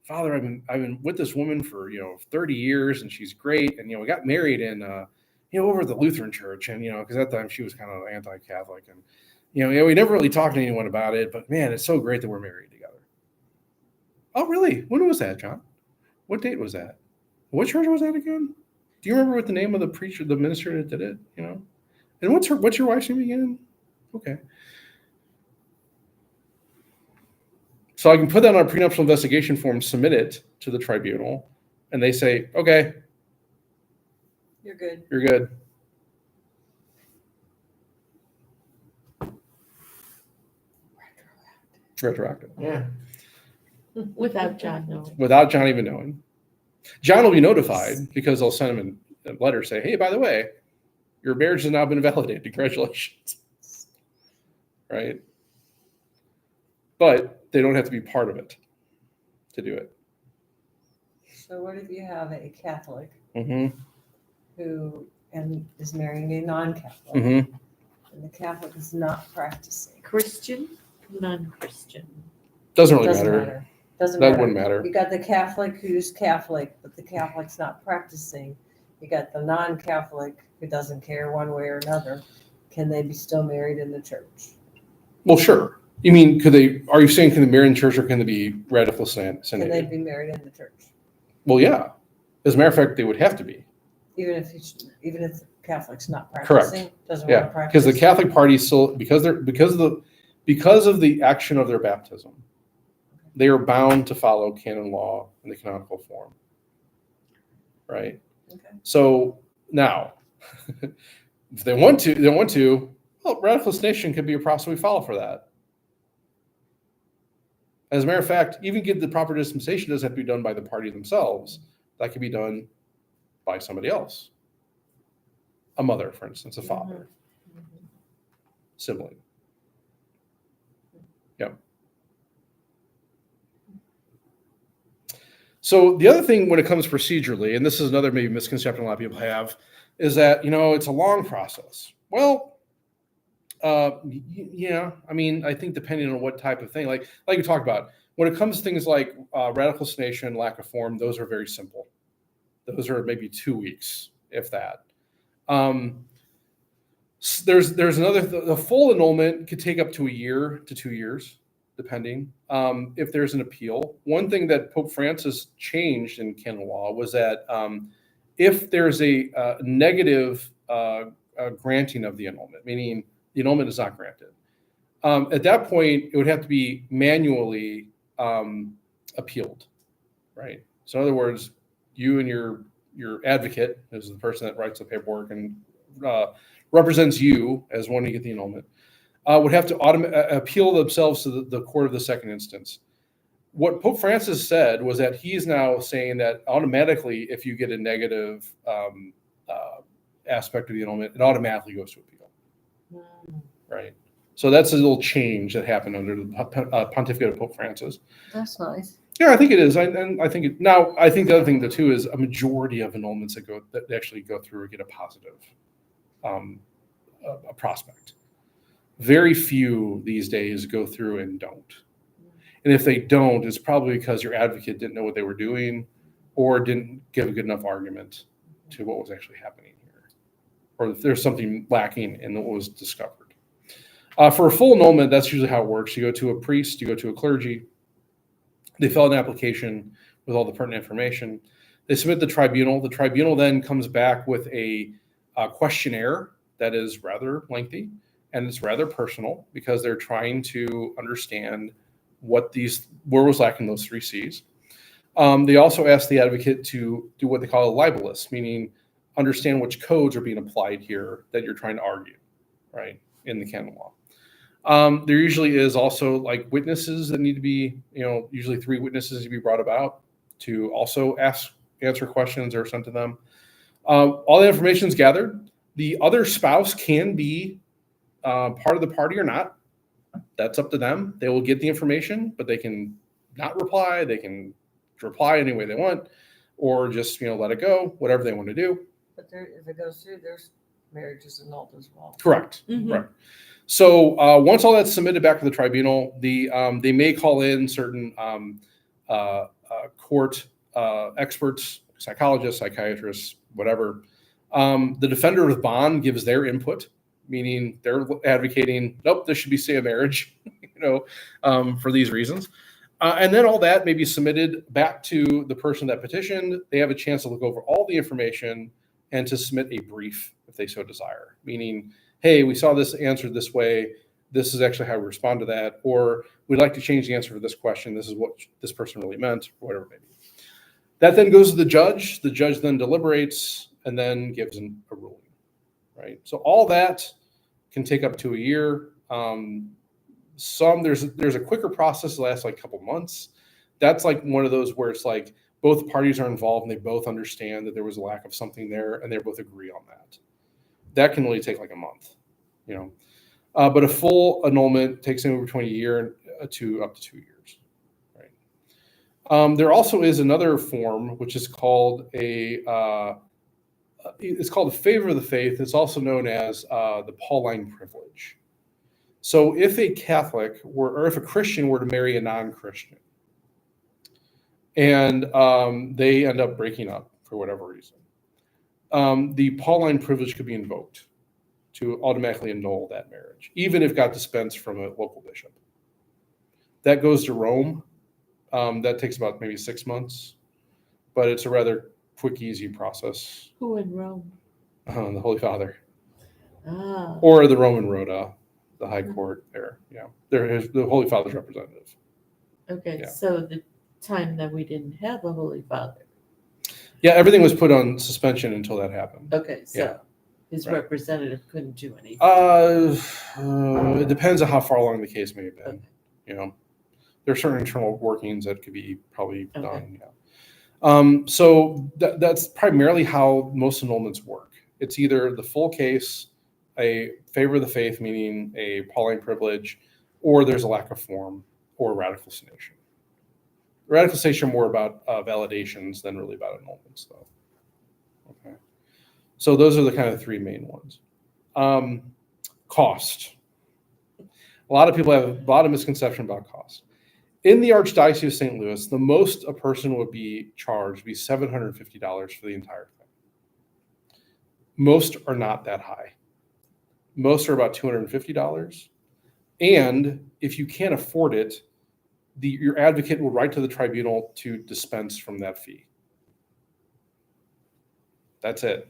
Father, I've been with this woman for 30 years and she's great, and we got married in over at the Lutheran church, and because at that time she was kind of anti-Catholic, and we never really talked to anyone about it, but man, it's so great that we're married together." Oh, really? When was that, John? What date was that? What church was that again? Do you remember what the name of the preacher, the minister that did it? And what's your wife's name again? Okay. So I can put that on a prenuptial investigation form, submit it to the tribunal, and they say, okay, You're good. you're good. Retroactive. Yeah. Without John knowing. Without John even knowing. John will be notified because they'll send him a letter say, hey, by the way, your marriage has now been validated. Congratulations. Right? But they don't have to be part of it to do it. so what if you have a Catholic Mm-hmm. who is marrying a non-Catholic, Mm-hmm. and the Catholic is not practicing? Christian, non-Christian. Doesn't really Doesn't matter. matter. Doesn't That matter. wouldn't matter. You got the Catholic who's Catholic, but the Catholic's not practicing. You got the non-Catholic who doesn't care one way or another. Can they be still married in the church? Well, sure. You mean, are you saying can they marry in church or can they be radical Can they synod? be married in the church? Well, yeah. As a matter of fact, they would have to be. Even if the Catholic's not practicing, doesn't want Yeah. to practice? Because the Catholic Party still, because of the action of their baptism, they are bound to follow canon law in the canonical form. Right? Okay. So now, if they want to, well, radicalization could be a process we follow for that. As a matter of fact, even get the proper dispensation doesn't have to be done by the party themselves. That can be done by somebody else. A mother, for instance, a father, sibling. Yep. So the other thing when it comes procedurally, and this is another maybe misconception a lot of people have, is that, it's a long process. Well, Yeah, I mean, I think depending on what type of thing, like we talked about, when it comes to things like radicalization, lack of form, those are very simple. Those are maybe 2 weeks, if that. There's another. The full annulment could take up to a year to 2 years, depending if there's an appeal. One thing that Pope Francis changed in canon law was that if there's a negative granting of the annulment, meaning the annulment is not granted, at that point it would have to be manually appealed, right? So in other words, you and your advocate, who's the person that writes the paperwork and represents you as wanting to get the annulment, would have to appeal themselves to the court of the second instance. What Pope Francis said was that he's now saying that automatically, if you get a negative aspect of the annulment, it automatically goes to appeal, right? So that's a little change that happened under the pontificate of Pope Francis. That's nice. Yeah, I think it is. I think it, now. I think the other thing too is a majority of annulments that actually go through or get a positive a prospect. Very few these days go through and don't. And if they don't, it's probably because your advocate didn't know what they were doing or didn't give a good enough argument to what was actually happening here, or if there's something lacking in what was discovered. For a full annulment, that's usually how it works. You go to a priest, you go to a clergy. They fill out an application with all the pertinent information. They submit to the tribunal. The tribunal then comes back with a questionnaire that is rather lengthy and it's rather personal because they're trying to understand where was lacking those 3 C's. They also ask the advocate to do what they call a libellus, meaning understand which codes are being applied here that you're trying to argue, right, in the canon law. There usually is also like witnesses that need to be, usually 3 witnesses to be brought about to also answer questions or sent to them. All the information is gathered. The other spouse can be part of the party or not. That's up to them. They will get the information, but they can not reply. They can reply any way they want, or just let it go, whatever they want to do. But if it goes through, there's marriage is annulled as well. Correct. Mhm. Right. So once all that's submitted back to the tribunal, they may call in certain court experts, psychologists, psychiatrists, whatever. The defender of bond gives their input, meaning they're advocating, nope, this should be stay of marriage, for these reasons. And then all that may be submitted back to the person that petitioned. They have a chance to look over all the information and to submit a brief if they so desire, meaning, hey, we saw this answered this way. This is actually how we respond to that. Or we'd like to change the answer for this question. This is what this person really meant, or whatever it may be. That then goes to the judge. The judge then deliberates and then gives a ruling, right? So all that can take up to a year. There's a quicker process that lasts like a couple months. That's like one of those where it's like both parties are involved and they both understand that there was a lack of something there and they both agree on that. That can only take like a month, but a full annulment takes anywhere between a year to up to 2 years, right? There also is another form which is called it's called a favor of the faith. It's also known as the Pauline privilege. So if a Catholic or if a Christian were to marry a non-Christian and they end up breaking up for whatever reason, the Pauline privilege could be invoked to automatically annul that marriage, even if got dispensed from a local bishop. That goes to Rome. That takes about maybe 6 months, but it's a rather quick, easy process. Who in Rome? The Holy Father. Ah. Or the Roman Rota, the High Court there. Yeah, there is the Holy Father's representative. Okay, Yeah. so the time that we didn't have a Holy Father. Yeah, everything was put on suspension until that happened. Okay, so Yeah. his Right. representative couldn't do anything. It depends on how far along the case may have been. Okay. There are certain internal workings that could be probably Okay. done. Yeah. So that's primarily how most annulments work. It's either the full case, a favor of the faith, meaning a Pauline privilege, or there's a lack of form, or radicalization. Radicalization are more about validations than really about annulments, though. Okay. So those are the kind of 3 main ones. Cost. A lot of people have a lot of misconception about cost. In the Archdiocese of St. Louis, the most a person would be charged would be $750 for the entire thing. Most are not that high. Most are about $250. And if you can't afford it, your advocate will write to the tribunal to dispense from that fee. That's it.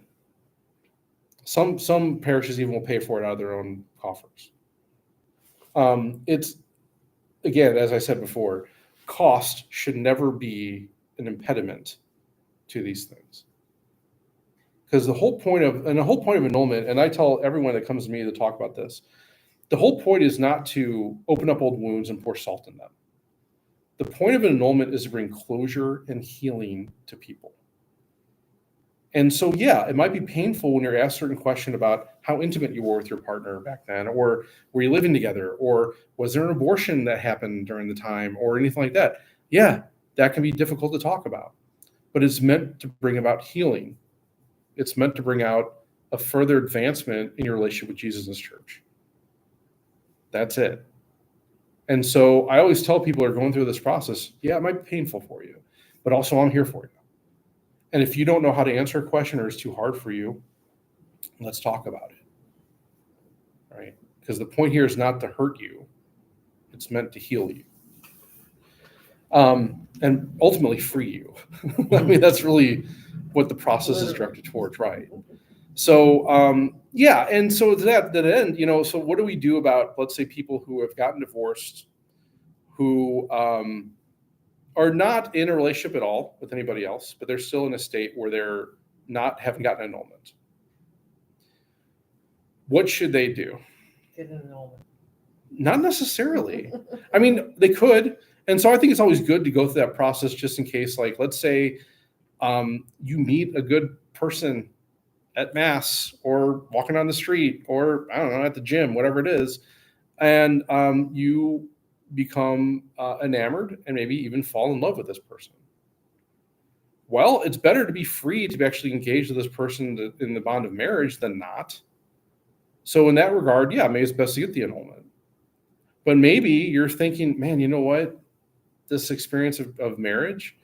Some parishes even will pay for it out of their own coffers. It's, again, as I said before, cost should never be an impediment to these things. Because the whole point of annulment, and I tell everyone that comes to me to talk about this, the whole point is not to open up old wounds and pour salt in them. The point of an annulment is to bring closure and healing to people. And so, yeah, it might be painful when you're asked a certain question about how intimate you were with your partner back then, or were you living together, or was there an abortion that happened during the time, or anything like that. Yeah, that can be difficult to talk about, but it's meant to bring about healing. It's meant to bring out a further advancement in your relationship with Jesus and his church. That's it. And so I always tell people who are going through this process, yeah, it might be painful for you, but also I'm here for you. And if you don't know how to answer a question or it's too hard for you, let's talk about it, right? Because the point here is not to hurt you. It's meant to heal you. And ultimately free you. I mean, that's really what the process is directed towards, right? So, yeah, and so to that end, so what do we do about, let's say, people who have gotten divorced, who are not in a relationship at all with anybody else, but they're still in a state where haven't gotten annulment? What should they do? Get an annulment. Not necessarily. I mean, they could. And so I think it's always good to go through that process just in case, like, let's say you meet a good person at Mass or walking on the street or, I don't know, at the gym, whatever it is, and you become enamored and maybe even fall in love with this person. Well, it's better to be free to be actually engaged with this person in the bond of marriage than not. So in that regard, yeah, maybe it's best to get the annulment. But maybe you're thinking, man, you know what? This experience of marriage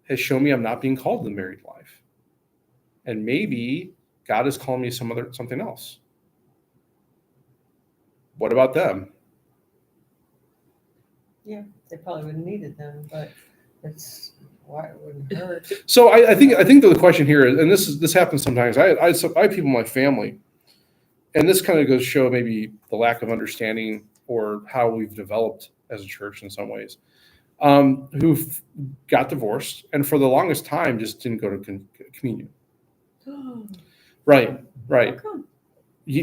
has shown me I'm not being called to the married life. And maybe God is calling me something else. What about them? Yeah, they probably wouldn't need it then, but it's why it wouldn't hurt. So I think the question here is, and this happens sometimes. I have people in my family, and this kind of goes to show maybe the lack of understanding or how we've developed as a church in some ways, who've got divorced and for the longest time just didn't go to communion. Right. How come?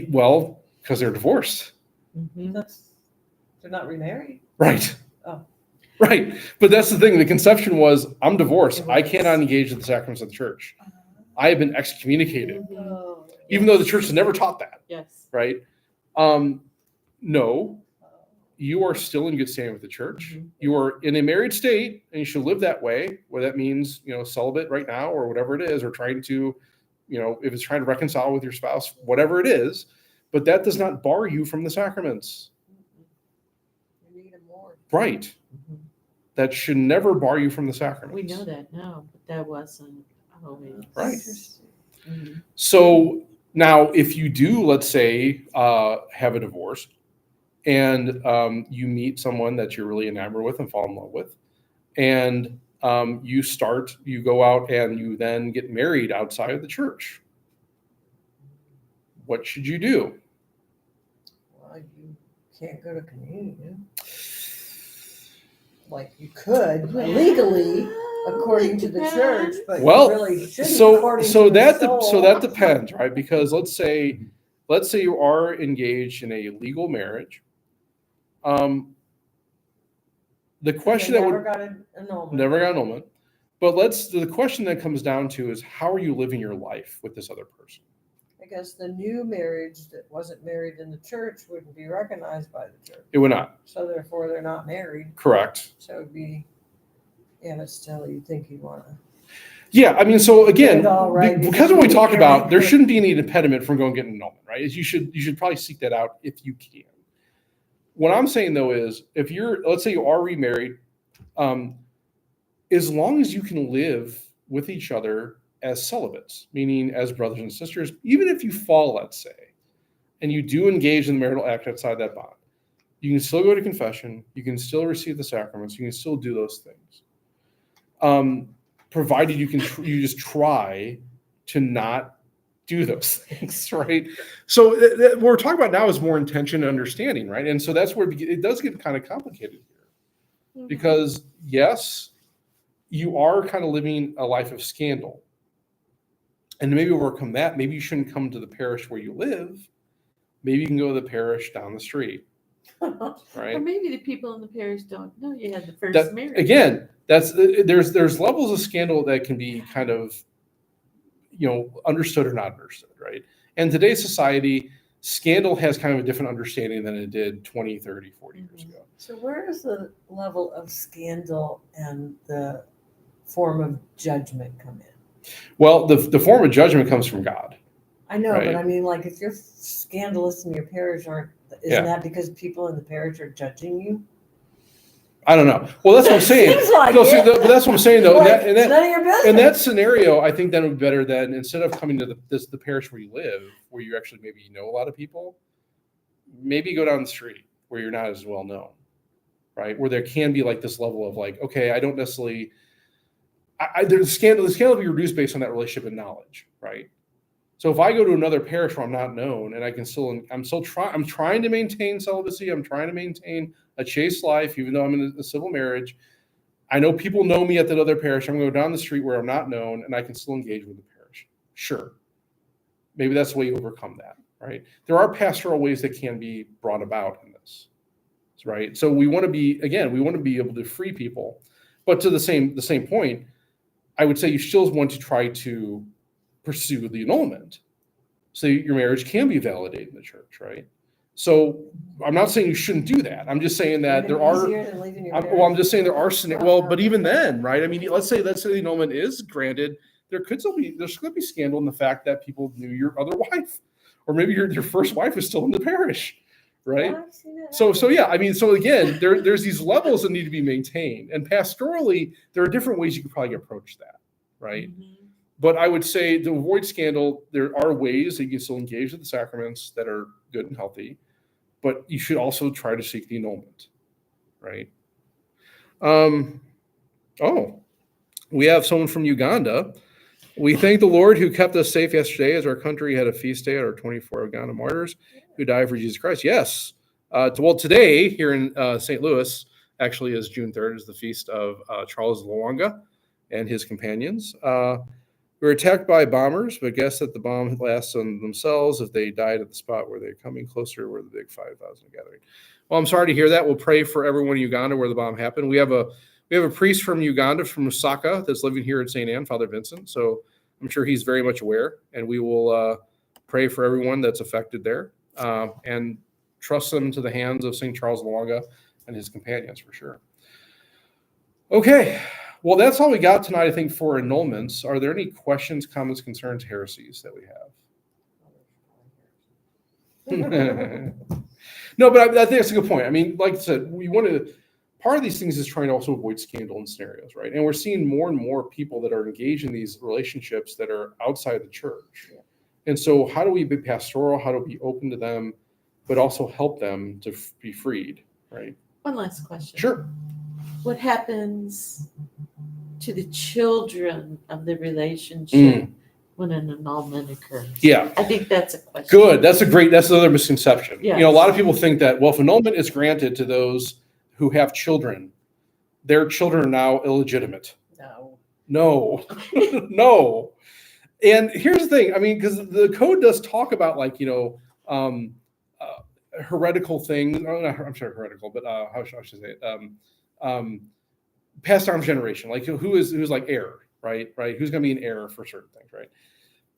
Well, because they're divorced. Mm-hmm. They're not remarried. Right. Oh. Right. But that's the thing. The conception was, I'm divorced. I cannot engage in the sacraments of the church. I have been excommunicated, Oh. even though the church has never taught that. Yes. Right. No, you are still in good standing with the church. Mhm. You are in a married state and you should live that way, where that means, celibate right now or whatever it is, or trying to, if it's trying to reconcile with your spouse, whatever it is, but that does not bar you from the sacraments. You need them more. Right. Mhm. That should never bar you from the sacraments. We know that now, but that wasn't always. Right. Interesting. Mhm. So now if you do, let's say, have a divorce and you meet someone that you're really enamored with and fall in love with, and you go out and you then get married outside of the church. What should you do? Well, you can't go to communion. Like you could legally, according to the church, but Well, you really shouldn't. So according so to that the so soul. that depends, right? Because let's say you are engaged in a legal marriage. The question They that never would got an annulment. never got annulment, but the question that comes down to is, how are you living your life with this other person? I guess the new marriage that wasn't married in the church wouldn't be recognized by the church. It would not. So therefore, they're not married. Correct. So it'd be, but still, you think you'd want to. Yeah, I mean, so again, Get it all right because when we talk before you about, there marry. shouldn't be any impediment from going and getting an annulment, right? You should probably seek that out if you can. what I'm saying though is, if let's say you are remarried, as long as you can live with each other as celibates, meaning as brothers and sisters, even if you fall, let's say, and you do engage in the marital act outside that bond, you can still go to confession, you can still receive the sacraments, you can still do those things, provided you you just try to not do those things, right? So what we're talking about now is more intention and understanding, right? And so that's where it does get kind of complicated here, because yes, you are kind of living a life of scandal, and maybe overcome that. Maybe you shouldn't come to the parish where you live. Maybe you can go to the parish down the street, right? Or maybe the people in the parish don't know you had the first marriage. Again, there's levels of scandal that can be kind of, understood or not understood, right? And today's society, scandal has kind of a different understanding than it did 20, 30, 40 years ago. So where does the level of scandal and the form of judgment come in? Well, the form of judgment comes from God. I know, Right. but I mean, like, if you're scandalous in your parish, isn't that because people in the parish are judging you? I don't know. Well, that's what I'm saying. Seems like No, see, it. but that's what I'm saying, though. Like, it's none of your business. In that scenario, I think that would be better than, instead of coming to the parish where you live, where you actually maybe know a lot of people, maybe go down the street where you're not as well known, right? Where there can be like this level of like, okay, I don't necessarily. The scandal will be reduced based on that relationship and knowledge, right? So if I go to another parish where I'm not known, and I'm trying to maintain celibacy, I'm trying to maintain a chaste life, even though I'm in a civil marriage. I know people know me at that other parish. I'm going to go down the street where I'm not known, and I can still engage with the parish. Sure, maybe that's the way you overcome that, right? There are pastoral ways that can be brought about in this, right? So we want to be able to free people, but to the same point, I would say you still want to try to pursue the annulment so your marriage can be validated in the church, right? So I'm not saying you shouldn't do that. I'm just saying that there are. I'm just saying there are scenarios. Well, but even then, right? I mean, let's say the annulment is granted. There's going to be scandal in the fact that people knew your other wife, or maybe your first wife is still in the parish, right? So yeah, I mean, so again, there's these levels that need to be maintained, and pastorally, there are different ways you can probably approach that, right? Mhm. But I would say to avoid scandal, there are ways that you can still engage with the sacraments that are good and healthy, but you should also try to seek the annulment, right? We have someone from Uganda. We thank the Lord who kept us safe yesterday as our country had a feast day at our 24 Uganda martyrs who died for Jesus Christ. Yes. Today here in St. Louis actually is June 3rd, is the feast of Charles Lwanga and his companions. We were attacked by bombers, but guess that the bomb lasts on themselves if they died at the spot where they're coming closer where the big 5,000 gathering. Well, I'm sorry to hear that. We'll pray for everyone in Uganda where the bomb happened. We have a priest from Uganda, from Lusaka, that's living here in St. Anne, Father Vincent. So I'm sure he's very much aware, and we will pray for everyone that's affected there and trust them into the hands of St. Charles Lwanga and his companions for sure. Okay. Well, that's all we got tonight, I think, for annulments. Are there any questions, comments, concerns, heresies that we have? No, but I think that's a good point. I mean, like I said, part of these things is trying to also avoid scandal in scenarios, right? And we're seeing more and more people that are engaged in these relationships that are outside the church. Yeah. And so how do we be pastoral? How do we be open to them, but also help them to be freed, right? One last question. Sure. What happens to the children of the relationship when an annulment occurs? Yeah. I think that's a question. Good. That's another misconception. Yes. A lot of people think that, well, if annulment is granted to those who have children, their children are now illegitimate. No. No. And here's the thing. I mean, because the code does talk about heretical things. I'm sorry, heretical, but how should I say it? Past arms generation, like who's like heir, right? Who's going to be an heir for certain things, right?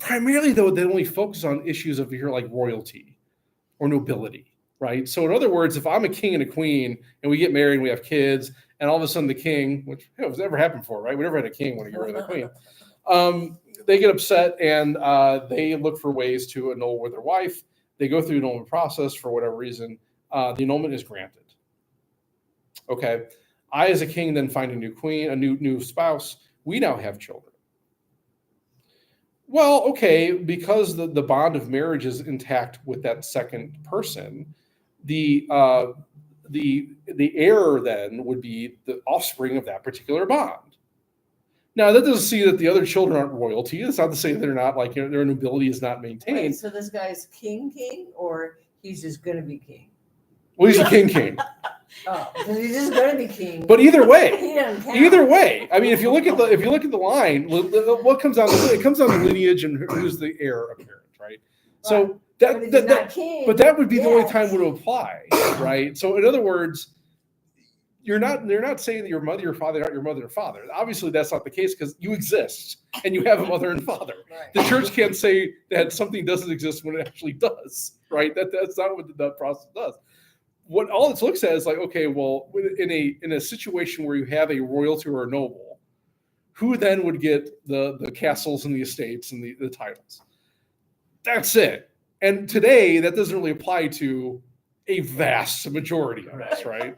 Primarily, though, they only focus on issues of like royalty or nobility, right? So, in other words, if I'm a king and a queen and we get married and we have kids, and all of a sudden the king, which has never happened before, right? We never had a king when he got rid of the queen. They get upset and they look for ways to annul with their wife. They go through an annulment process for whatever reason. the annulment is granted. Okay, I as a king then find a new queen, a new spouse. We now have children. Well, okay, because the bond of marriage is intact with that second person, the heir then would be the offspring of that particular bond. Now, that doesn't see that the other children aren't royalty. It's not to say they're not like, their nobility is not maintained. Wait, so this guy's king, or he's just gonna be king? Well, he's a king. Oh, because he's just gonna be king. But either way, He doesn't count. either way, I mean, if you look at the line, what comes down to it comes down to lineage and who's the heir apparent, right? So But if he's not king, but that would be the only yes. time it would apply, right? So in other words, they're not saying that your mother, your father, not your mother or father. Obviously, that's not the case because you exist and you have a mother and father. Right. The church can't say that something doesn't exist when it actually does, right? That's not what the process does. What all it looks at is like, okay, well, in a situation where you have a royalty or a noble, who then would get the castles and the estates and the titles? That's it. And today, that doesn't really apply to a vast majority of us, right?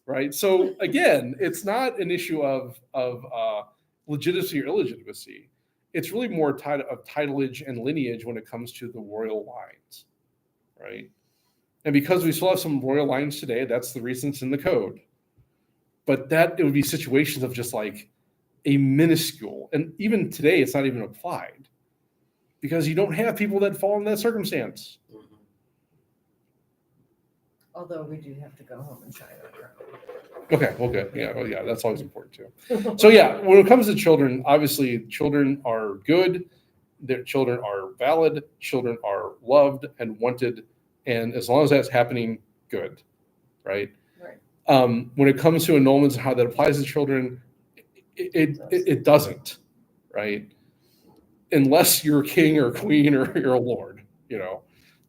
Right. So again, it's not an issue of legitimacy or illegitimacy. It's really more of titleage and lineage when it comes to the royal lines, right? And because we still have some royal lines today, that's the reason it's in the code. But it would be situations of just like a minuscule, and even today, it's not even applied because you don't have people that fall in that circumstance. Although we do have to go home and shine our crown. Okay, well, good. Yeah, well, yeah, that's always important too. So yeah, when it comes to children, obviously children are good. Their children are valid. Children are loved and wanted, and as long as that's happening, good, right? Right. When it comes to annulments and how that applies to children, it doesn't, right? Unless you're a king or a queen or you're a lord,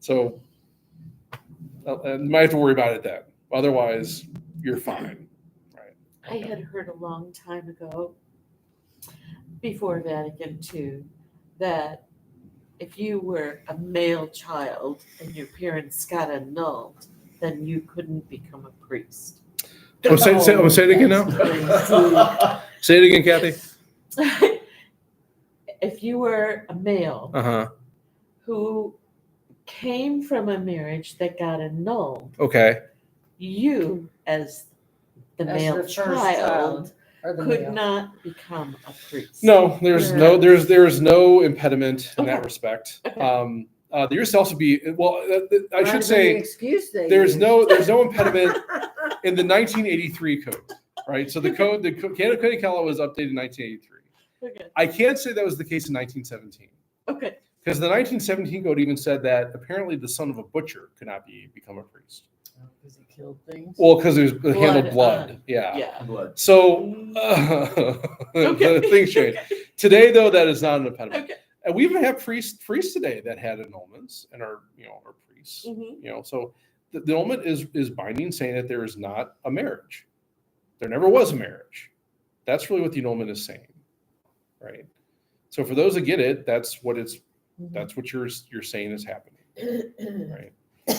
So you might have to worry about it then. Otherwise, you're fine, right? I had heard a long time ago, before Vatican II, that if you were a male child and your parents got annulled, then you couldn't become a priest. Say it again now. Say it again, Kathy. If you were a male who came from a marriage that got annulled, Okay. you as the As male the first child or the could male. not become a priest. No, there's no impediment in that Okay. respect. Okay. There used to also be I should Might have been the say excuse they there's used. no impediment in the 1983 code, right? So the Canada Law was updated in 1983. Okay. I can't say that was the case in 1917 Okay. because the 1917 code even said that apparently the son of a butcher could not become a priest. Because he killed things. Well, because it handled Blood, blood. Yeah. Yeah. Blood. So Okay. things change. Today, though, that is not an impediment. Okay. And we even have priests today that had annulments and are priests. Mhm. So the annulment is binding, saying that there is not a marriage. There never was a marriage. That's really what the annulment is saying, right? So for those that get it, that's what you're saying is happening, right?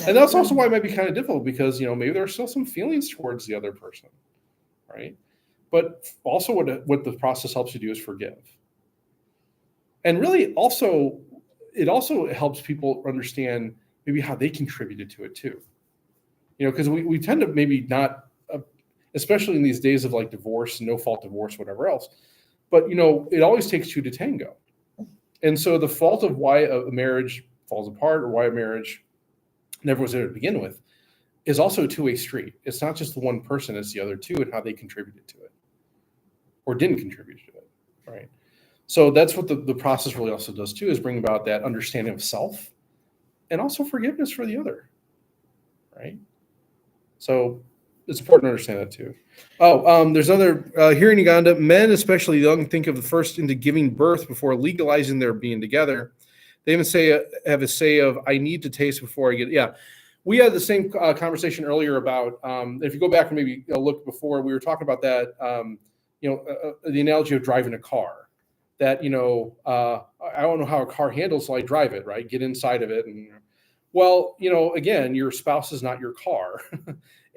And that's also why it might be kind of difficult because maybe there's still some feelings towards the other person, right? But also what the process helps you do is forgive. And really it also helps people understand maybe how they contributed to it too. Because we tend to maybe not, especially in these days of like divorce, no fault divorce, whatever else. But it always takes two to tango. And so the fault of why a marriage falls apart or why a marriage never was there to begin with is also a two-way street. It's not just the one person, it's the other two and how they contributed to it or didn't contribute to it, right? So that's what the process really also does too, is bring about that understanding of self and also forgiveness for the other, right? So it's important to understand that too. There's another, here in Uganda, men, especially young, think of the first into giving birth before legalizing their being together. They even have a say of, I need to taste before I get, yeah. We had the same conversation earlier about, if you go back and maybe look before, we were talking about that, the analogy of driving a car. That, I don't know how a car handles, so I drive it, right? Get inside of it. Well, again, your spouse is not your car,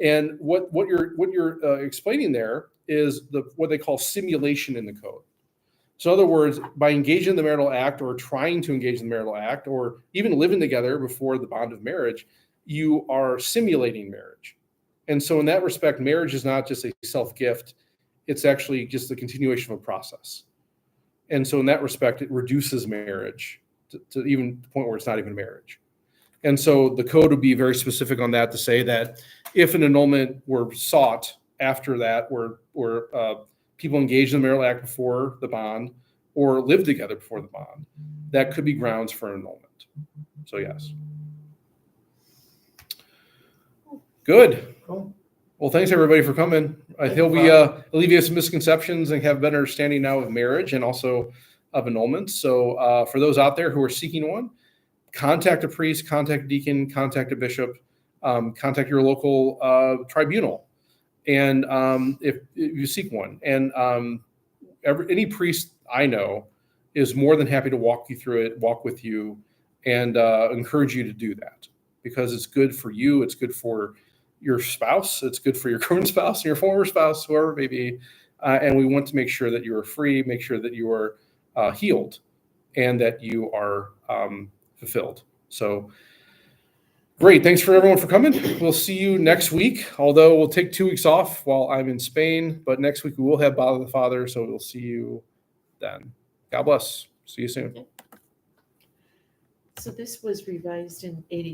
and what you're explaining there is what they call simulation in the code. So, in other words, by engaging in the marital act or trying to engage in the marital act or even living together before the bond of marriage, you are simulating marriage. And so, in that respect, marriage is not just a self-gift; it's actually just the continuation of a process. And so, in that respect, it reduces marriage to even the point where it's not even marriage. And so the code would be very specific on that to say that if an annulment were sought after that, where people engaged in the marital act before the bond or lived together before the bond, that could be grounds for annulment. So yes. Good. Cool. Well, thanks everybody for coming. I hope we alleviate some misconceptions and have a better understanding now of marriage and also of annulments. So for those out there who are seeking one, contact a priest, contact a deacon, contact a bishop, contact your local tribunal, and if you seek one. And any priest I know is more than happy to walk you through it, walk with you, and encourage you to do that because it's good for you. It's good for your spouse. It's good for your current spouse, your former spouse, whoever it may be. And we want to make sure that you are free, make sure that you are healed, and that you are fulfilled. So great. Thanks for everyone for coming. We'll see you next week, although we'll take 2 weeks off while I'm in Spain, but next week we will have Bother the Father. So we'll see you then. God bless. See you soon. So this was revised in 80.